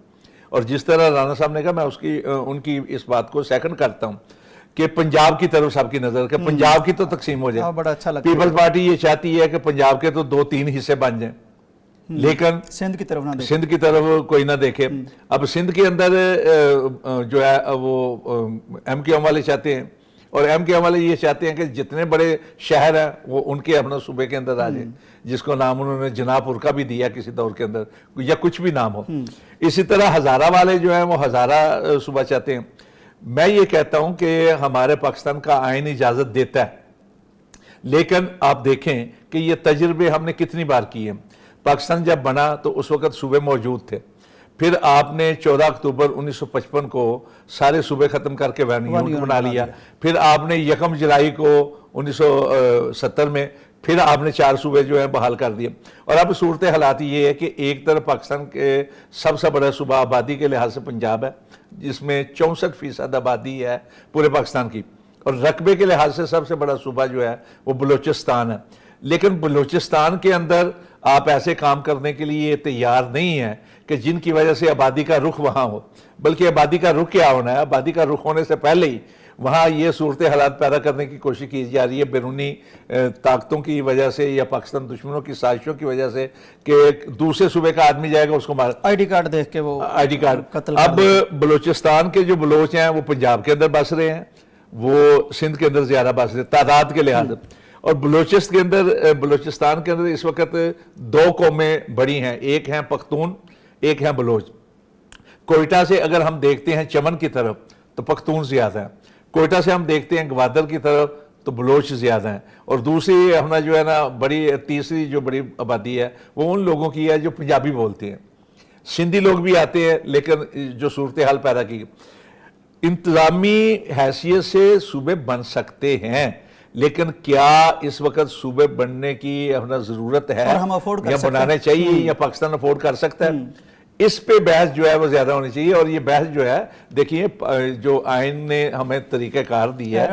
اور جس طرح رانا صاحب نے کہا میں ان کی اس بات کو سیکنڈ کرتا ہوں کہ پنجاب کی طرف سب کی نظر کہ پنجاب کی تو تقسیم ہو جائے۔ بڑا اچھا لگتا ہے، پیپلز پارٹی یہ چاہتی ہے کہ پنجاب کے تو 2-3 حصے بن جائیں، لیکن سندھ کی طرف نہ دیکھیں، سندھ کی طرف کوئی نہ دیکھے۔ اب سندھ کے اندر جو ہے وہ ایم کیو ایم والے چاہتے ہیں، اور ایم کیو ایم والے یہ چاہتے ہیں کہ جتنے بڑے شہر ہیں وہ ان کے اپنا صوبے کے اندر آ جائیں، جس کو نام انہوں نے جناح پور کا بھی دیا کسی دور کے اندر، یا کچھ بھی نام ہو۔ اسی طرح ہزارہ والے جو ہیں وہ ہزارہ صوبہ چاہتے ہیں۔ میں یہ کہتا ہوں کہ ہمارے پاکستان کا آئین اجازت دیتا ہے، لیکن آپ دیکھیں کہ یہ تجربے ہم نے کتنی بار کیے ہیں۔ پاکستان جب بنا تو اس وقت صوبے موجود تھے، پھر آپ نے 14 اکتوبر 1955 کو سارے صوبے ختم کر کے ون یونٹ بنا لیا، پھر آپ نے 1 جولائی کو 1970 میں پھر آپ نے 4 صوبے جو ہیں بحال کر دیے۔ اور اب صورت حالات یہ ہے کہ ایک طرف پاکستان کے سب سے بڑا صوبہ آبادی کے لحاظ سے پنجاب ہے، جس میں 64% آبادی ہے پورے پاکستان کی، اور رقبے کے لحاظ سے سب سے بڑا صوبہ جو ہے وہ بلوچستان ہے۔ لیکن بلوچستان کے اندر آپ ایسے کام کرنے کے لیے تیار نہیں ہیں کہ جن کی وجہ سے آبادی کا رخ وہاں ہو، بلکہ آبادی کا رخ کیا ہونا ہے؟ آبادی کا رخ ہونے سے پہلے ہی وہاں یہ صورت حالات پیدا کرنے کی کوشش کی جا رہی ہے بیرونی طاقتوں کی وجہ سے یا پاکستان دشمنوں کی سازشوں کی وجہ سے کہ دوسرے صوبے کا آدمی جائے گا اس کو مار آئی ڈی کارڈ دیکھ کے وہ آئی ڈی کارڈ قتل۔ اب بلوچستان کے جو بلوچ ہیں وہ پنجاب کے اندر بس رہے ہیں، وہ سندھ کے اندر زیادہ بس رہے تعداد کے لحاظ سے، اور بلوچستان کے اندر اس وقت 2 قومیں بڑی ہیں، ایک ہیں پختون، ایک ہیں بلوچ۔ کوئٹہ سے اگر ہم دیکھتے ہیں چمن کی طرف تو پختون زیادہ ہیں، کوئٹہ سے ہم دیکھتے ہیں گوادر کی طرف تو بلوچ زیادہ ہیں، اور دوسری اپنا جو ہے نا تیسری جو بڑی آبادی ہے وہ ان لوگوں کی ہے جو پنجابی بولتے ہیں۔ سندھی لوگ بھی آتے ہیں، لیکن جو صورتحال پیدا کی انتظامی حیثیت سے صوبے بن سکتے ہیں، لیکن کیا اس وقت صوبے بننے کی اپنا ضرورت ہے یا بنانے چاہیے یا پاکستان افورڈ کر سکتا ہے؟ اس پہ بحث جو ہے وہ زیادہ ہونی چاہیے، اور یہ بحث جو ہے دیکھیے جو آئین نے ہمیں طریقہ کار دیا ہے،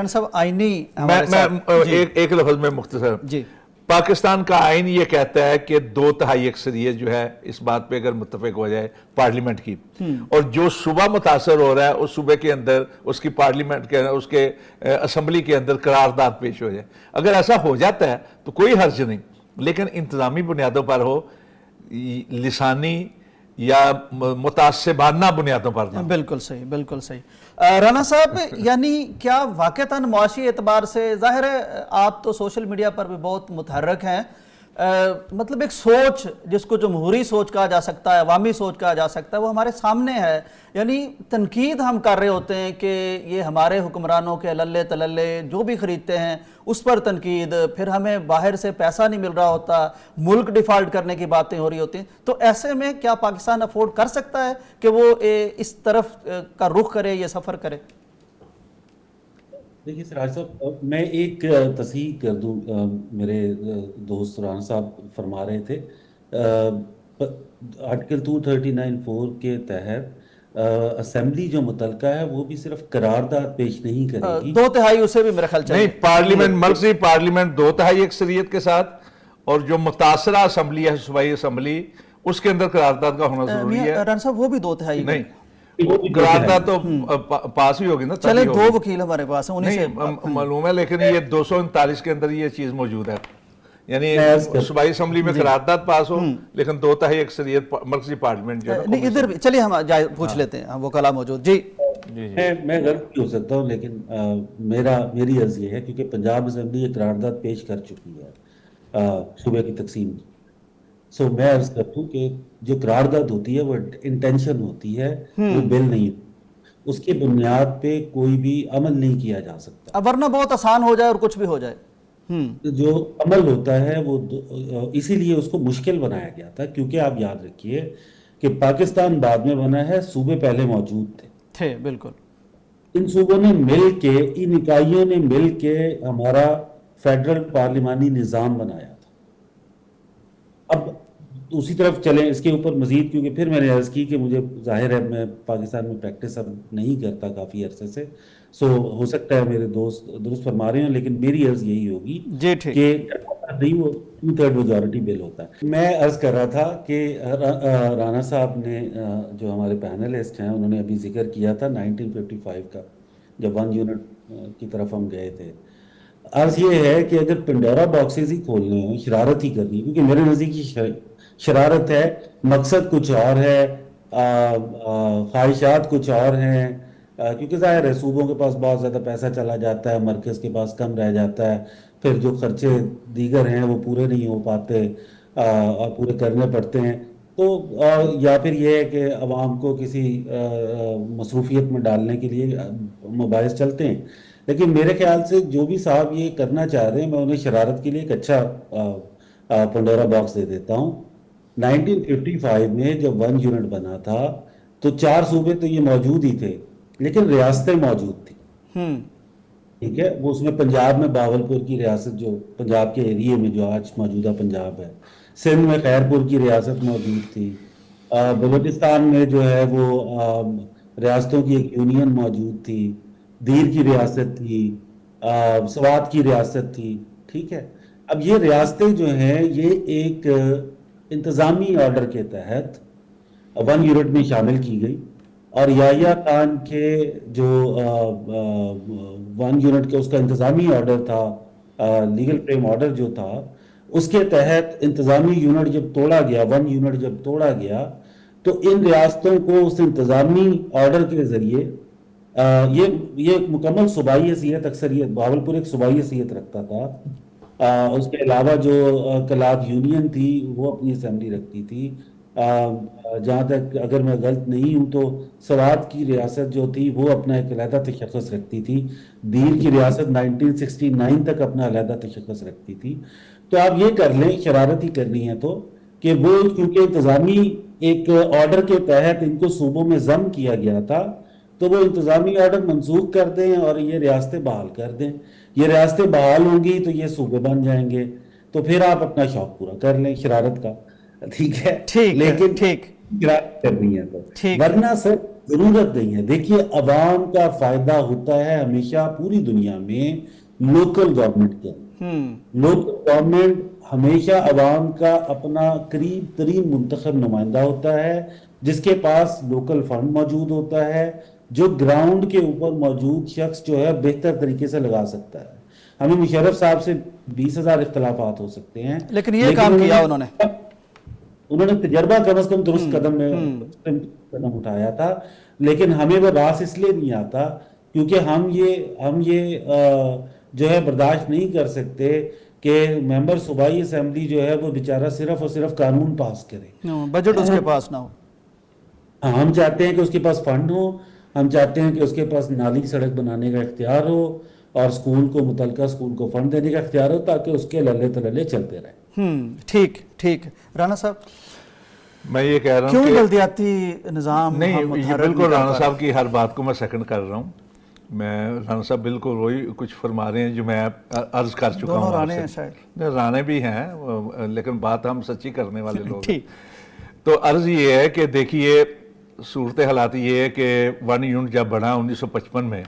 میں ایک لفظ میں مختصر، پاکستان کا آئین یہ کہتا ہے کہ 2/3 اکثریت جو ہے اس بات پہ اگر متفق ہو جائے پارلیمنٹ کی، اور جو صوبہ متاثر ہو رہا ہے اس صوبے کے اندر اس کی پارلیمنٹ کے اس کے اسمبلی کے اندر قرارداد پیش ہو جائے۔ اگر ایسا ہو جاتا ہے تو کوئی حرج نہیں، لیکن انتظامی بنیادوں پر ہو, لسانی یا متعصبانہ بنیادوں پر نہ. بالکل صحیح, بالکل صحیح. رانا صاحب, یعنی کیا واقعتاً معاشی اعتبار سے, ظاہر ہے آپ تو سوشل میڈیا پر بھی بہت متحرک ہیں, مطلب ایک سوچ جس کو جمہوری سوچ کہا جا سکتا ہے, عوامی سوچ کہا جا سکتا ہے, وہ ہمارے سامنے ہے. یعنی تنقید ہم کر رہے ہوتے ہیں کہ یہ ہمارے حکمرانوں کے للے تللے جو بھی خریدتے ہیں اس پر تنقید, پھر ہمیں باہر سے پیسہ نہیں مل رہا ہوتا, ملک ڈیفالٹ کرنے کی باتیں ہو رہی ہوتی ہیں. تو ایسے میں کیا پاکستان افورڈ کر سکتا ہے کہ وہ اس طرف کا رخ کرے, یہ سفر کرے؟ دیکھیے سراج صاحب, میں ایک تصحیح کر دوں. میرے دوست رانا صاحب فرما رہے تھے آرٹیکل 239(4) کے تحت اسمبلی جو متعلقہ ہے وہ بھی صرف قرارداد پیش نہیں کرے گی. 2/3 اسے بھی میرا خیال چاہیے. نہیں, پارلیمنٹ, مرکزی پارلیمنٹ 2/3 اکثریت کے ساتھ, اور جو متاثرہ اسمبلی ہے, صوبائی اسمبلی, اس کے اندر قرارداد کا ہونا ضروری ہے. رانا صاحب وہ بھی 2/3 نہیں, قرارداد تو پاس ہی ہوگی نا. چلے 2 وکیل ہمارے پاس ہیں, انہیں سے معلوم ہے, لیکن یہ 239 کے اندر یہ چیز موجود ہے. یعنی صوبائی اسمبلی میں قرارداد پاس ہو لیکن 2/3 اکثریت مرکزی پارلیمنٹ جو ہے. نہیں, ادھر بھی چلیے ہم پوچھ لیتے ہیں, وہ کلا موجود. جی میں غلط بھی ہو سکتا ہوں, لیکن میری عرض یہ ہے کیونکہ پنجاب اسمبلی یہ قرارداد پیش کر چکی ہے صوبے کی تقسیم کی. سو میں عرض کرتا ہوں کہ جو قرارداد ہوتی ہے وہ انٹینشن ہوتی ہے, وہ بل نہیں, اس کے بنیاد پہ کوئی بھی عمل نہیں کیا جا سکتا. اب ورنہ بہت آسان ہو جائے اور کچھ بھی ہو جائے. جو عمل ہوتا ہے وہ اسی لیے اس کو مشکل بنایا گیا تھا, کیونکہ آپ یاد رکھیے کہ پاکستان بعد میں بنا ہے, صوبے پہلے موجود تھے. بالکل. ان صوبوں نے مل کے, ان اکائیوں نے مل کے ہمارا فیڈرل پارلیمانی نظام بنایا تھا. اب اسی طرف چلیں اس کے اوپر مزید, کیونکہ پھر میں نے عرض کی کہ مجھے ظاہر ہے میں پاکستان میں پریکٹس اب نہیں کرتا کافی عرصے سے, سو ہو سکتا ہے میرے دوست درست فرما رہے ہیں, لیکن میری عرض یہی ہوگی کہ نہیں, وہ 2/3 میجورٹی بل ہوتا ہے. میں عرض کر رہا تھا کہ رانا صاحب نے جو ہمارے پینلسٹ ہیں انہوں نے ابھی ذکر کیا تھا 1955 کا, جب 1 یونٹ کی طرف ہم گئے تھے. عرض یہ ہے کہ اگر پنڈورا باکسز ہی کھولنے ہیں, شرارت ہی کرنی, کیونکہ میرے نزدیک شرارت ہے, مقصد کچھ اور ہے, خواہشات کچھ اور ہیں, کیونکہ ظاہر ہے صوبوں کے پاس بہت زیادہ پیسہ چلا جاتا ہے, مرکز کے پاس کم رہ جاتا ہے, پھر جو خرچے دیگر ہیں وہ پورے نہیں ہو پاتے اور پورے کرنے پڑتے ہیں. تو یا پھر یہ ہے کہ عوام کو کسی مصروفیت میں ڈالنے کے لیے مباحث چلتے ہیں. لیکن میرے خیال سے جو بھی صاحب یہ کرنا چاہ رہے ہیں, میں انہیں شرارت کے لیے ایک اچھا پنڈورا باکس دے دیتا ہوں. 1955 میں جب 1 یونٹ بنا تھا تو 4 صوبے تو یہ موجود ہی تھے, لیکن ریاستیں موجود تھیں. ٹھیک ہے, وہ اس میں پنجاب میں باولپور کی ریاست جو پنجاب کے ایریے میں جو آج موجودہ پنجاب ہے, سندھ میں خیرپور کی ریاست موجود تھی, بلوچستان میں جو ہے وہ ریاستوں کی ایک یونین موجود تھی, دیر کی ریاست تھی, سوات کی ریاست تھی. ٹھیک ہے, اب یہ ریاستیں جو ہیں یہ ایک انتظامی آرڈر کے تحت 1 یونٹ میں شامل کی گئی, اور یحییٰ خان کے جو 1 یونٹ کے اس کا انتظامی آرڈر تھا, لیگل فریم آرڈر جو تھا, اس کے تحت انتظامی یونٹ جب توڑا گیا, 1 یونٹ جب توڑا گیا, تو ان ریاستوں کو اس انتظامی آرڈر کے ذریعے یہ مکمل صوبائی حیثیت, اکثریت باولپور ایک صوبائی حیثیت رکھتا تھا. اس کے علاوہ جو کلات یونین تھی وہ اپنی اسمبلی رکھتی تھی. جہاں تک اگر میں غلط نہیں ہوں تو سوات کی ریاست جو تھی وہ اپنا ایک علیحدہ تشخص رکھتی تھی, دیر کی ریاست 1969 تک اپنا علیحدہ تشخص رکھتی تھی. تو آپ یہ کر لیں, شرارت ہی کرنی ہے تو, کہ وہ کیونکہ انتظامی ایک آرڈر کے تحت ان کو صوبوں میں ضم کیا گیا تھا, تو وہ انتظامی آرڈر منسوخ کر دیں اور یہ ریاستیں بحال کر دیں. یہ ریاستیں بحال ہوں گی تو یہ صوبے بن جائیں گے, تو پھر آپ اپنا شوق پورا کر لیں شرارت کا. ٹھیک ہے, لیکن شرارت کرنی ہے تو, ورنہ سر ضرورت نہیں ہے. دیکھیے عوام کا فائدہ ہوتا ہے ہمیشہ پوری دنیا میں لوکل گورنمنٹ کے. لوکل گورنمنٹ ہمیشہ عوام کا اپنا قریب ترین منتخب نمائندہ ہوتا ہے, جس کے پاس لوکل فنڈ موجود ہوتا ہے, جو گراؤنڈ کے اوپر موجود شخص جو ہے بہتر طریقے سے لگا سکتا ہے. ہمیں مشرف صاحب سے 20,000 اختلافات ہو سکتے ہیں، لیکن یہ کام کیا انہوں نے تجربہ کم از کم درست قدم اٹھایا تھا، لیکن ہمیں وہ راس اس لیے نہیں آتا کیونکہ ہم یہ جو ہے برداشت نہیں کر سکتے کہ ممبر صوبائی اسمبلی جو ہے وہ بیچارہ صرف اور صرف قانون پاس کرے، بجٹ اس کے پاس نہ ہو. ہم چاہتے ہیں کہ اس کے پاس فنڈ ہو، ہم چاہتے ہیں کہ اس کے پاس نالی سڑک بنانے کا اختیار ہو اور متعلقہ اسکول کو فنڈ دینے کا اختیار ہو تاکہ اس کے للے تللے چلتے رہیں. ٹھیک. رانا صاحب میں یہ کہہ رہا ہوں کیوں کہ بلدیاتی نظام نہیں، یہ متحرک بالکل نہیں کر رانا پا صاحب کی ہر بات کو میں سیکنڈ کر رہا ہوں. میں رانا صاحب بالکل وہی کچھ فرما رہے ہیں جو میں عرض کر چکا ہوں. دونوں رانے ہیں شاید. رانے بھی ہیں لیکن بات ہم سچی کرنے والے لوگ ہیں. تو عرض یہ ہے کہ دیکھیے صورت حالات یہ ہے کہ 1 یونٹ جب بنا 1955 میں،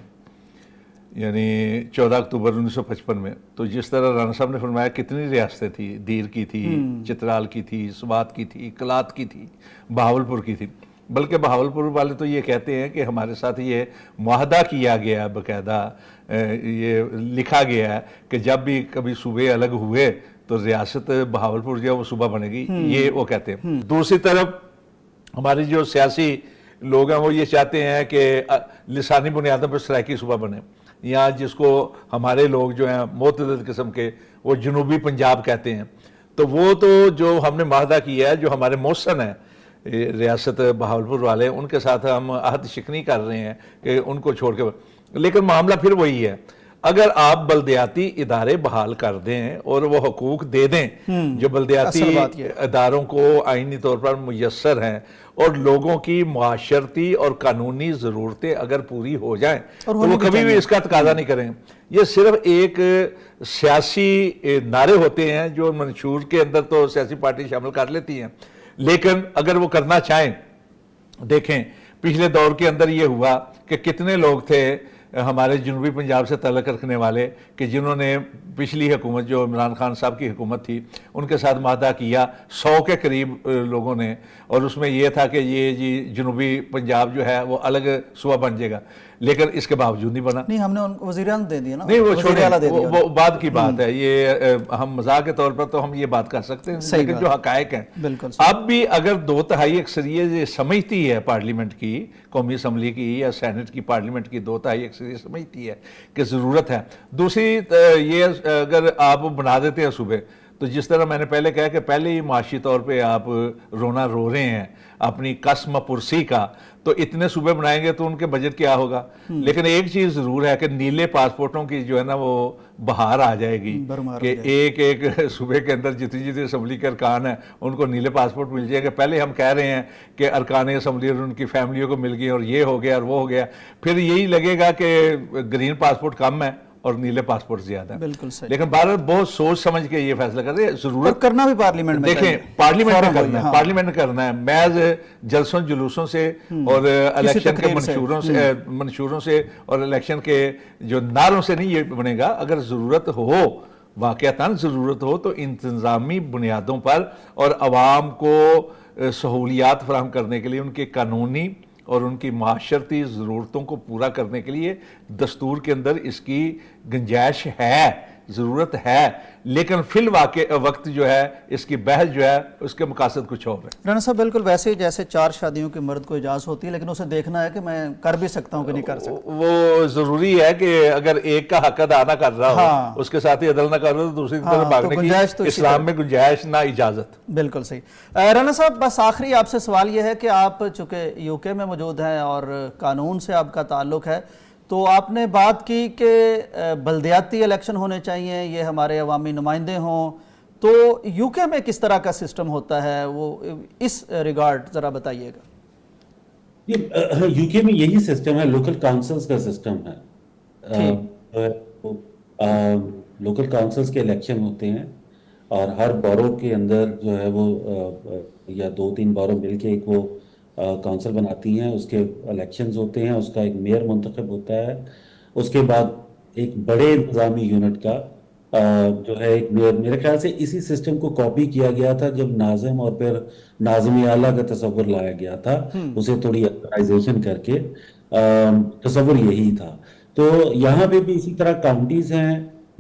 یعنی 14 اکتوبر 1955 میں، تو جس طرح رانا صاحب نے فرمایا کتنی ریاستیں تھی، دیر کی تھی، چترال کی تھی، سوات کی تھی، کلات کی تھی، بہاولپور کی تھی. بلکہ بہاولپور والے تو یہ کہتے ہیں کہ ہمارے ساتھ یہ معاہدہ کیا گیا، باقاعدہ یہ لکھا گیا ہے کہ جب بھی کبھی صوبے الگ ہوئے تو ریاست بہاولپور جو ہے وہ صوبہ بنے گی، یہ وہ کہتے ہیں. دوسری طرف ہماری جو سیاسی لوگ ہیں وہ یہ چاہتے ہیں کہ لسانی بنیادوں پر سرائکی صوبہ بنے، یا جس کو ہمارے لوگ جو ہیں معتدل قسم کے وہ جنوبی پنجاب کہتے ہیں. تو وہ تو جو ہم نے معاہدہ کیا ہے، جو ہمارے موسن ہیں ریاست بہاولپور والے، ان کے ساتھ ہم عہد شکنی کر رہے ہیں کہ ان کو چھوڑ کے، لیکن معاملہ پھر وہی ہے. اگر آپ بلدیاتی ادارے بحال کر دیں اور وہ حقوق دے دیں جو بلدیاتی اداروں کو آئینی طور پر میسر ہیں، اور لوگوں کی معاشرتی اور قانونی ضرورتیں اگر پوری ہو جائیں تو وہ کبھی بھی اس کا تقاضا نہیں کریں. یہ صرف ایک سیاسی نعرے ہوتے ہیں جو منشور کے اندر تو سیاسی پارٹی شامل کر لیتی ہیں، لیکن اگر وہ کرنا چاہیں، دیکھیں پچھلے دور کے اندر یہ ہوا کہ کتنے لوگ تھے ہمارے جنوبی پنجاب سے تعلق رکھنے والے کہ جنہوں نے پچھلی حکومت جو عمران خان صاحب کی حکومت تھی ان کے ساتھ معاہدہ کیا، 100 کے قریب لوگوں نے، اور اس میں یہ تھا کہ یہ جی جنوبی پنجاب جو ہے وہ الگ صوبہ بن جائے گا، لیکن اس کے باوجود نہیں بنا. نہیں، ہم نے ان کو وزیر اعظم دے دیا نا. نہیں وہ چھوڑیں، وہ بعد کی بات ہے. یہ ہم مزاح کے طور پر تو ہم یہ بات کر سکتے ہیں، لیکن جو حقائق ہیں اب بھی اگر 2/3 اکثریت یہ سمجھتی ہے پارلیمنٹ کی، قومی اسمبلی کی یا سینٹ کی پارلیمنٹ کی 2/3 اکثریت سمجھتی ہے کہ ضرورت ہے. دوسری یہ اگر آپ بنا دیتے ہیں صوبے، تو جس طرح میں نے پہلے کہا کہ پہلے ہی معاشی طور پہ آپ رونا رو رہے ہیں اپنی قسم پرسی کا، تو اتنے صوبے بنائیں گے تو ان کے بجٹ کیا ہوگا. لیکن ایک چیز ضرور ہے کہ نیلے پاسپورٹوں کی جو ہے نا وہ بہار آ جائے گی کہ ایک ایک صوبے کے اندر جتنی اسمبلی کے ارکان ہیں ان کو نیلے پاسپورٹ مل جائے گا. پہلے ہم کہہ رہے ہیں کہ ارکان اسمبلی اور ان کی فیملیوں کو مل گئی اور یہ ہو گیا اور وہ ہو گیا، پھر یہی لگے گا کہ گرین پاسپورٹ کم ہے اور نیلے پاسپورٹ زیادہ. بالکل صحیح. لیکن بھارت بہت سوچ سمجھ کے یہ فیصلہ کر رہے ہیں. ضرورت کرنا بھی پارلیمنٹ میں، دیکھیں پارلیمنٹ میں کرنا ہے، پارلیمنٹ میں کرنا ہے، محض جلسوں جلوسوں سے اور الیکشن کے منشوروں سے اور الیکشن کے جو نعروں سے نہیں یہ بنے گا. اگر ضرورت ہو، واقعتاً ضرورت ہو، تو انتظامی بنیادوں پر اور عوام کو سہولیات فراہم کرنے کے لیے ان کے قانونی اور ان کی معاشرتی ضرورتوں کو پورا کرنے کے لیے دستور کے اندر اس کی گنجائش ہے، ضرورت ہے. لیکن فی الوقت جو ہے اس کی بحث جو ہے اس کے مقاصد کچھ اور ہے. رانا صاحب بالکل ویسے ہی جیسے 4 شادیوں کے مرد کو اجازت ہوتی ہے، لیکن اسے دیکھنا ہے کہ میں کر بھی سکتا ہوں کہ نہیں کر سکتا. وہ ضروری ہے کہ اگر ایک کا حق ادا نہ کر رہا ہو، اس کے ساتھ ہی عدل نہ کر رہا تو دوسری طرف بھاگنے کی اسلام میں گنجائش نہ اجازت. بالکل صحیح. رانا صاحب بس آخری آپ سے سوال یہ ہے کہ آپ چونکہ UK میں موجود ہیں اور قانون سے آپ کا تعلق ہے، تو آپ نے بات کی کہ بلدیاتی الیکشن ہونے چاہیے، یہ ہمارے عوامی نمائندے ہوں، تو UK میں کس طرح کا سسٹم ہوتا ہے وہ اس ریگارڈ ذرا بتائیے گا. UK میں یہی سسٹم ہے، لوکل کاؤنسلز کا سسٹم ہے. لوکل کاؤنسلز کے الیکشن ہوتے ہیں اور ہر بورو کے اندر جو ہے وہ یا 2-3 بورو مل کے ایک وہ کاؤنسل بناتی ہیں، اس کے الیکشنز ہوتے ہیں، اس کا ایک میئر منتخب ہوتا ہے. اس کے بعد ایک بڑے انتظامی یونٹ کا جو ہے ایک میئر، میرے خیال سے اسی سسٹم کو کاپی کیا گیا تھا جب ناظم اور پھر ناظم اعلیٰ کا تصور لایا گیا تھا، اسے تھوڑی آرگنائزیشن کر کے تصور یہی تھا. تو یہاں پہ بھی اسی طرح کاؤنٹیز ہیں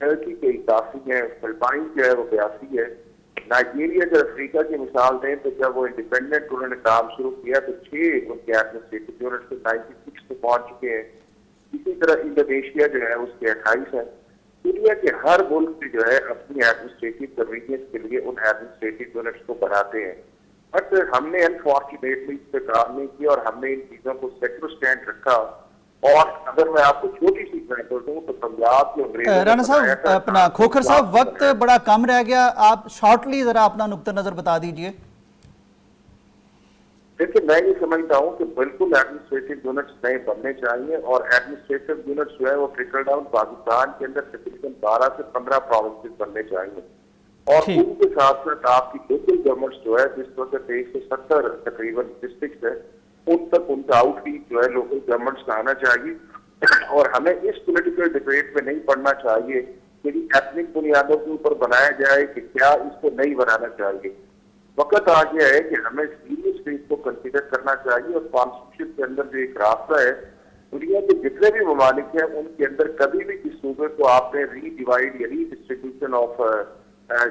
ٹرکی کے 81 ہے، فلپائن جو ہے وہ 82 ہے، نائجیریا جو افریقہ کی مثال دیں تو جب وہ انڈیپینڈنٹ انہوں نے کام شروع کیا تو 6 ان کے ایڈمنسٹریٹو یونٹ سے 96 پہ پہنچ چکے ہیں. اسی طرح انڈونیشیا جو ہے اس کے 28 ہے. دنیا کے ہر ملک سے جو ہے اپنی ایڈمنسٹریٹو کنوینئنس کے لیے ان ایڈمنسٹریٹو یونٹس کو بناتے ہیں. بٹ ہم نے انفارچونیٹلی اس پہ کام نہیں کیا اور ہم نے ان چیزوں کو سیکولر اسٹینڈ رکھا. اور اگر میں آپ کو چھوٹی سی ایگزامپل دوں تو پنجاب کے انگریزوں نے رانا بنایا صاحب تھا، اپنا کھوکھر صاحب وقت بڑا کم رہ گیا، آپ شارٹلی ذرا اپنا نقطہ نظر بتا دیجئے. دیکھیں میں یہ سمجھتا ہوں کہ بالکل ایڈمنسٹریٹو یونٹس نئے بننے چاہیے اور ایڈمنسٹریٹو یونٹس جو ہے وہ ٹرکل ڈاؤن پاکستان کے اندر تقریباً 12 سے 15 پروونسز بننے چاہیے. اور ان کے ساتھ ساتھ آپ کی لوکل گورنمنٹس جو ہے جس وقت 170 تقریباً ڈسٹرکٹس ہیں ان تک ان کا آؤٹ ریچ جو ہے لوکل گورنمنٹس کا آنا چاہیے. اور ہمیں اس پولیٹیکل ڈبیٹ میں نہیں پڑنا چاہیے کہ ایتھنک بنیادوں کے اوپر بنایا جائے کہ کیا اس کو نہیں بنانا چاہیے. وقت آ گیا ہے کہ ہمیں سیریسلی اس کو کنسیڈر کرنا چاہیے اور کانسٹیٹیوشن کے اندر جو ایک راستہ ہے دنیا کے جتنے بھی ممالک ہیں ان کے اندر کبھی بھی کس صوبے کو آپ نے ری ڈیوائڈ یا ری ڈسٹریبیوشن آف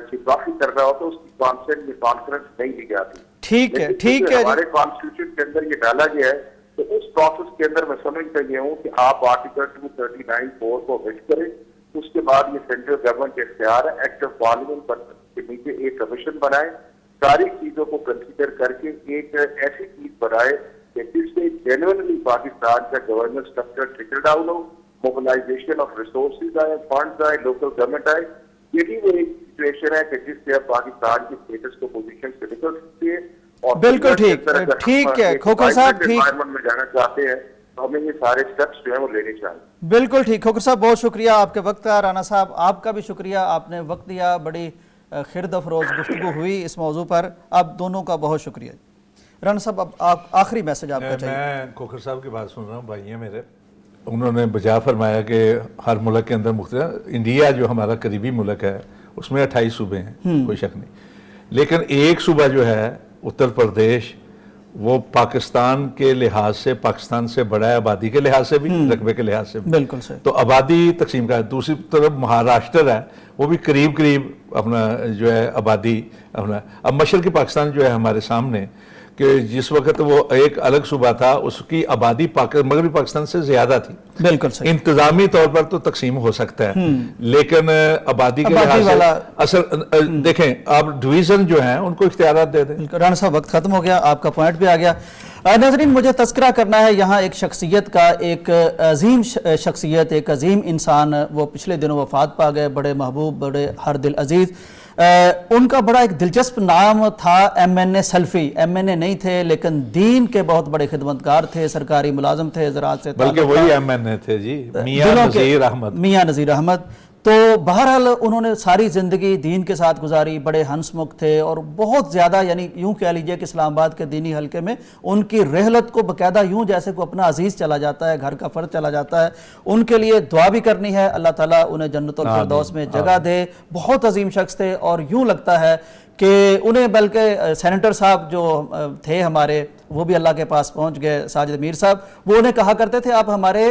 جیوگرافی کرنا ہو تو اس کی کانسنٹ میں کانفرنس نہیں لی جاتی. ٹھیک ہے ٹھیک ہے ہمارے کانسٹیٹیوشن کے اندر یہ ڈالا گیا ہے تو اس پروسیس کے اندر میں سمجھتا یہ ہوں کہ آپ آرٹیکل 239(4) کو ہٹ کریں. اس کے بعد یہ سینٹرل گورنمنٹ کے اختیار ہے ایکٹ آف پارلیمنٹ کے نیچے ایک کمیشن بنائے ساری چیزوں کو کنسیڈر کر کے ایک ایسی چیز بنائے کہ جس سے جینوئنلی پاکستان کا گورننس اسٹرکچر ٹرکل ڈاؤن ہو، موبلائزیشن آف ریسورسز آئے، فنڈز آئے، لوکل گورنمنٹ آئے. یہی وہ ایک سچویشن ہے کہ جس سے اب پاکستان کی اسٹیٹس کو پوزیشن سے نکل سکتی ہے. اور بالکل ٹھیک ہے کھوکھر صاحب ٹھیک انوائرمنٹ میں جانا چاہتے ہیں تو ہمیں یہ سارے سٹیپس جو ہیں وہ لینے چاہیے. بالکل ٹھیک. کھوکھر صاحب بہت شکریہ آپ کے وقت کا. رانا صاحب آپ کا بھی شکریہ، آپ نے وقت دیا، بڑی خرد افروز گفتگو ہوئی اس موضوع پر. آپ دونوں کا بہت شکریہ. رانا صاحب اب آخری میسج آپ کا چاہیے. میں کھوکھر صاحب کی بات سن رہا ہوں، بھائی ہیں میرے، انہوں نے بجا فرمایا کہ ہر ملک کے اندر مختلف، انڈیا جو ہمارا قریبی ملک ہے اس میں 28 صوبے ہیں، کوئی شک نہیں، لیکن ایک صوبہ جو ہے اتر پردیش وہ پاکستان کے لحاظ سے پاکستان سے بڑا ہے، آبادی کے لحاظ سے بھی، رقبے کے لحاظ سے بھی. بالکل صحیح. تو آبادی تقسیم کا ہے. دوسری طرف مہاراشٹر ہے وہ بھی قریب اپنا جو ہے آبادی اپنا. اب مشرقی پاکستان جو ہے ہمارے سامنے کہ جس وقت وہ ایک الگ صوبہ تھا اس کی آبادی مغربی پاکستان سے زیادہ تھی. بالکل صحیح. انتظامی طور پر تو تقسیم ہو سکتا ہے لیکن آبادی کے لحاظ سے اصل دیکھیں آپ ڈویژن جو ہیں ان کو اختیارات دے دیں. رانا صاحب وقت ختم ہو گیا، آپ کا پوائنٹ بھی آ گیا. ناظرین مجھے تذکرہ کرنا ہے یہاں ایک شخصیت کا، ایک عظیم شخصیت، ایک عظیم انسان، وہ پچھلے دنوں وفات پا گئے، بڑے محبوب، بڑے ہر دل عزیز. ان کا بڑا ایک دلچسپ نام تھا MNA سلفی. MNA نہیں تھے لیکن دین کے بہت بڑے خدمتگار تھے، سرکاری ملازم تھے، زراعت سے بلکہ وہی MNA تھے جی، میاں نذیر احمد. میاں نذیر احمد. تو بہرحال انہوں نے ساری زندگی دین کے ساتھ گزاری، بڑے ہنسمکھ تھے اور بہت زیادہ، یعنی یوں کہہ لیجئے کہ اسلام آباد کے دینی حلقے میں ان کی رحلت کو باقاعدہ یوں جیسے کوئی اپنا عزیز چلا جاتا ہے، گھر کا فرد چلا جاتا ہے. ان کے لیے دعا بھی کرنی ہے، اللہ تعالیٰ انہیں جنت الفردوس میں جگہ دے. بہت عظیم شخص تھے اور یوں لگتا ہے کہ انہیں بلکہ سینیٹر صاحب جو تھے ہمارے وہ بھی اللہ کے پاس پہنچ گئے، ساجد میر صاحب، وہ انہیں کہا کرتے تھے آپ ہمارے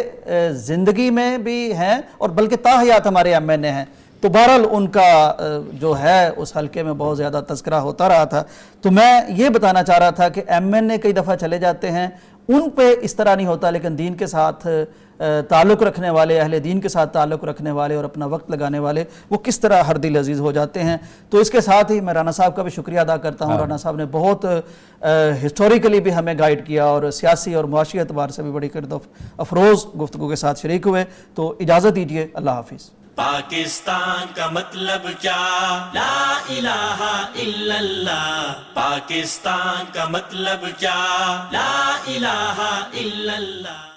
زندگی میں بھی ہیں اور بلکہ تاحیات ہمارے MNA ہیں. تو بہرحال ان کا جو ہے اس حلقے میں بہت زیادہ تذکرہ ہوتا رہا تھا. تو میں یہ بتانا چاہ رہا تھا کہ MNA کئی دفعہ چلے جاتے ہیں، ان پہ اس طرح نہیں ہوتا، لیکن دین کے ساتھ تعلق رکھنے والے، اہل دین کے ساتھ تعلق رکھنے والے اور اپنا وقت لگانے والے وہ کس طرح ہر دل عزیز ہو جاتے ہیں. تو اس کے ساتھ ہی میں رانا صاحب کا بھی شکریہ ادا کرتا ہوں. رانا صاحب نے بہت ہسٹوریکلی بھی ہمیں گائیڈ کیا اور سیاسی اور معاشی اعتبار سے بھی بڑی خرد افروز گفتگو کے ساتھ شریک ہوئے. تو اجازت دیجیے، اللہ حافظ. پاکستان کا مطلب کیا؟ لا الہ الا اللہ. پاکستان کا مطلب کیا؟ لا الہ الا اللہ.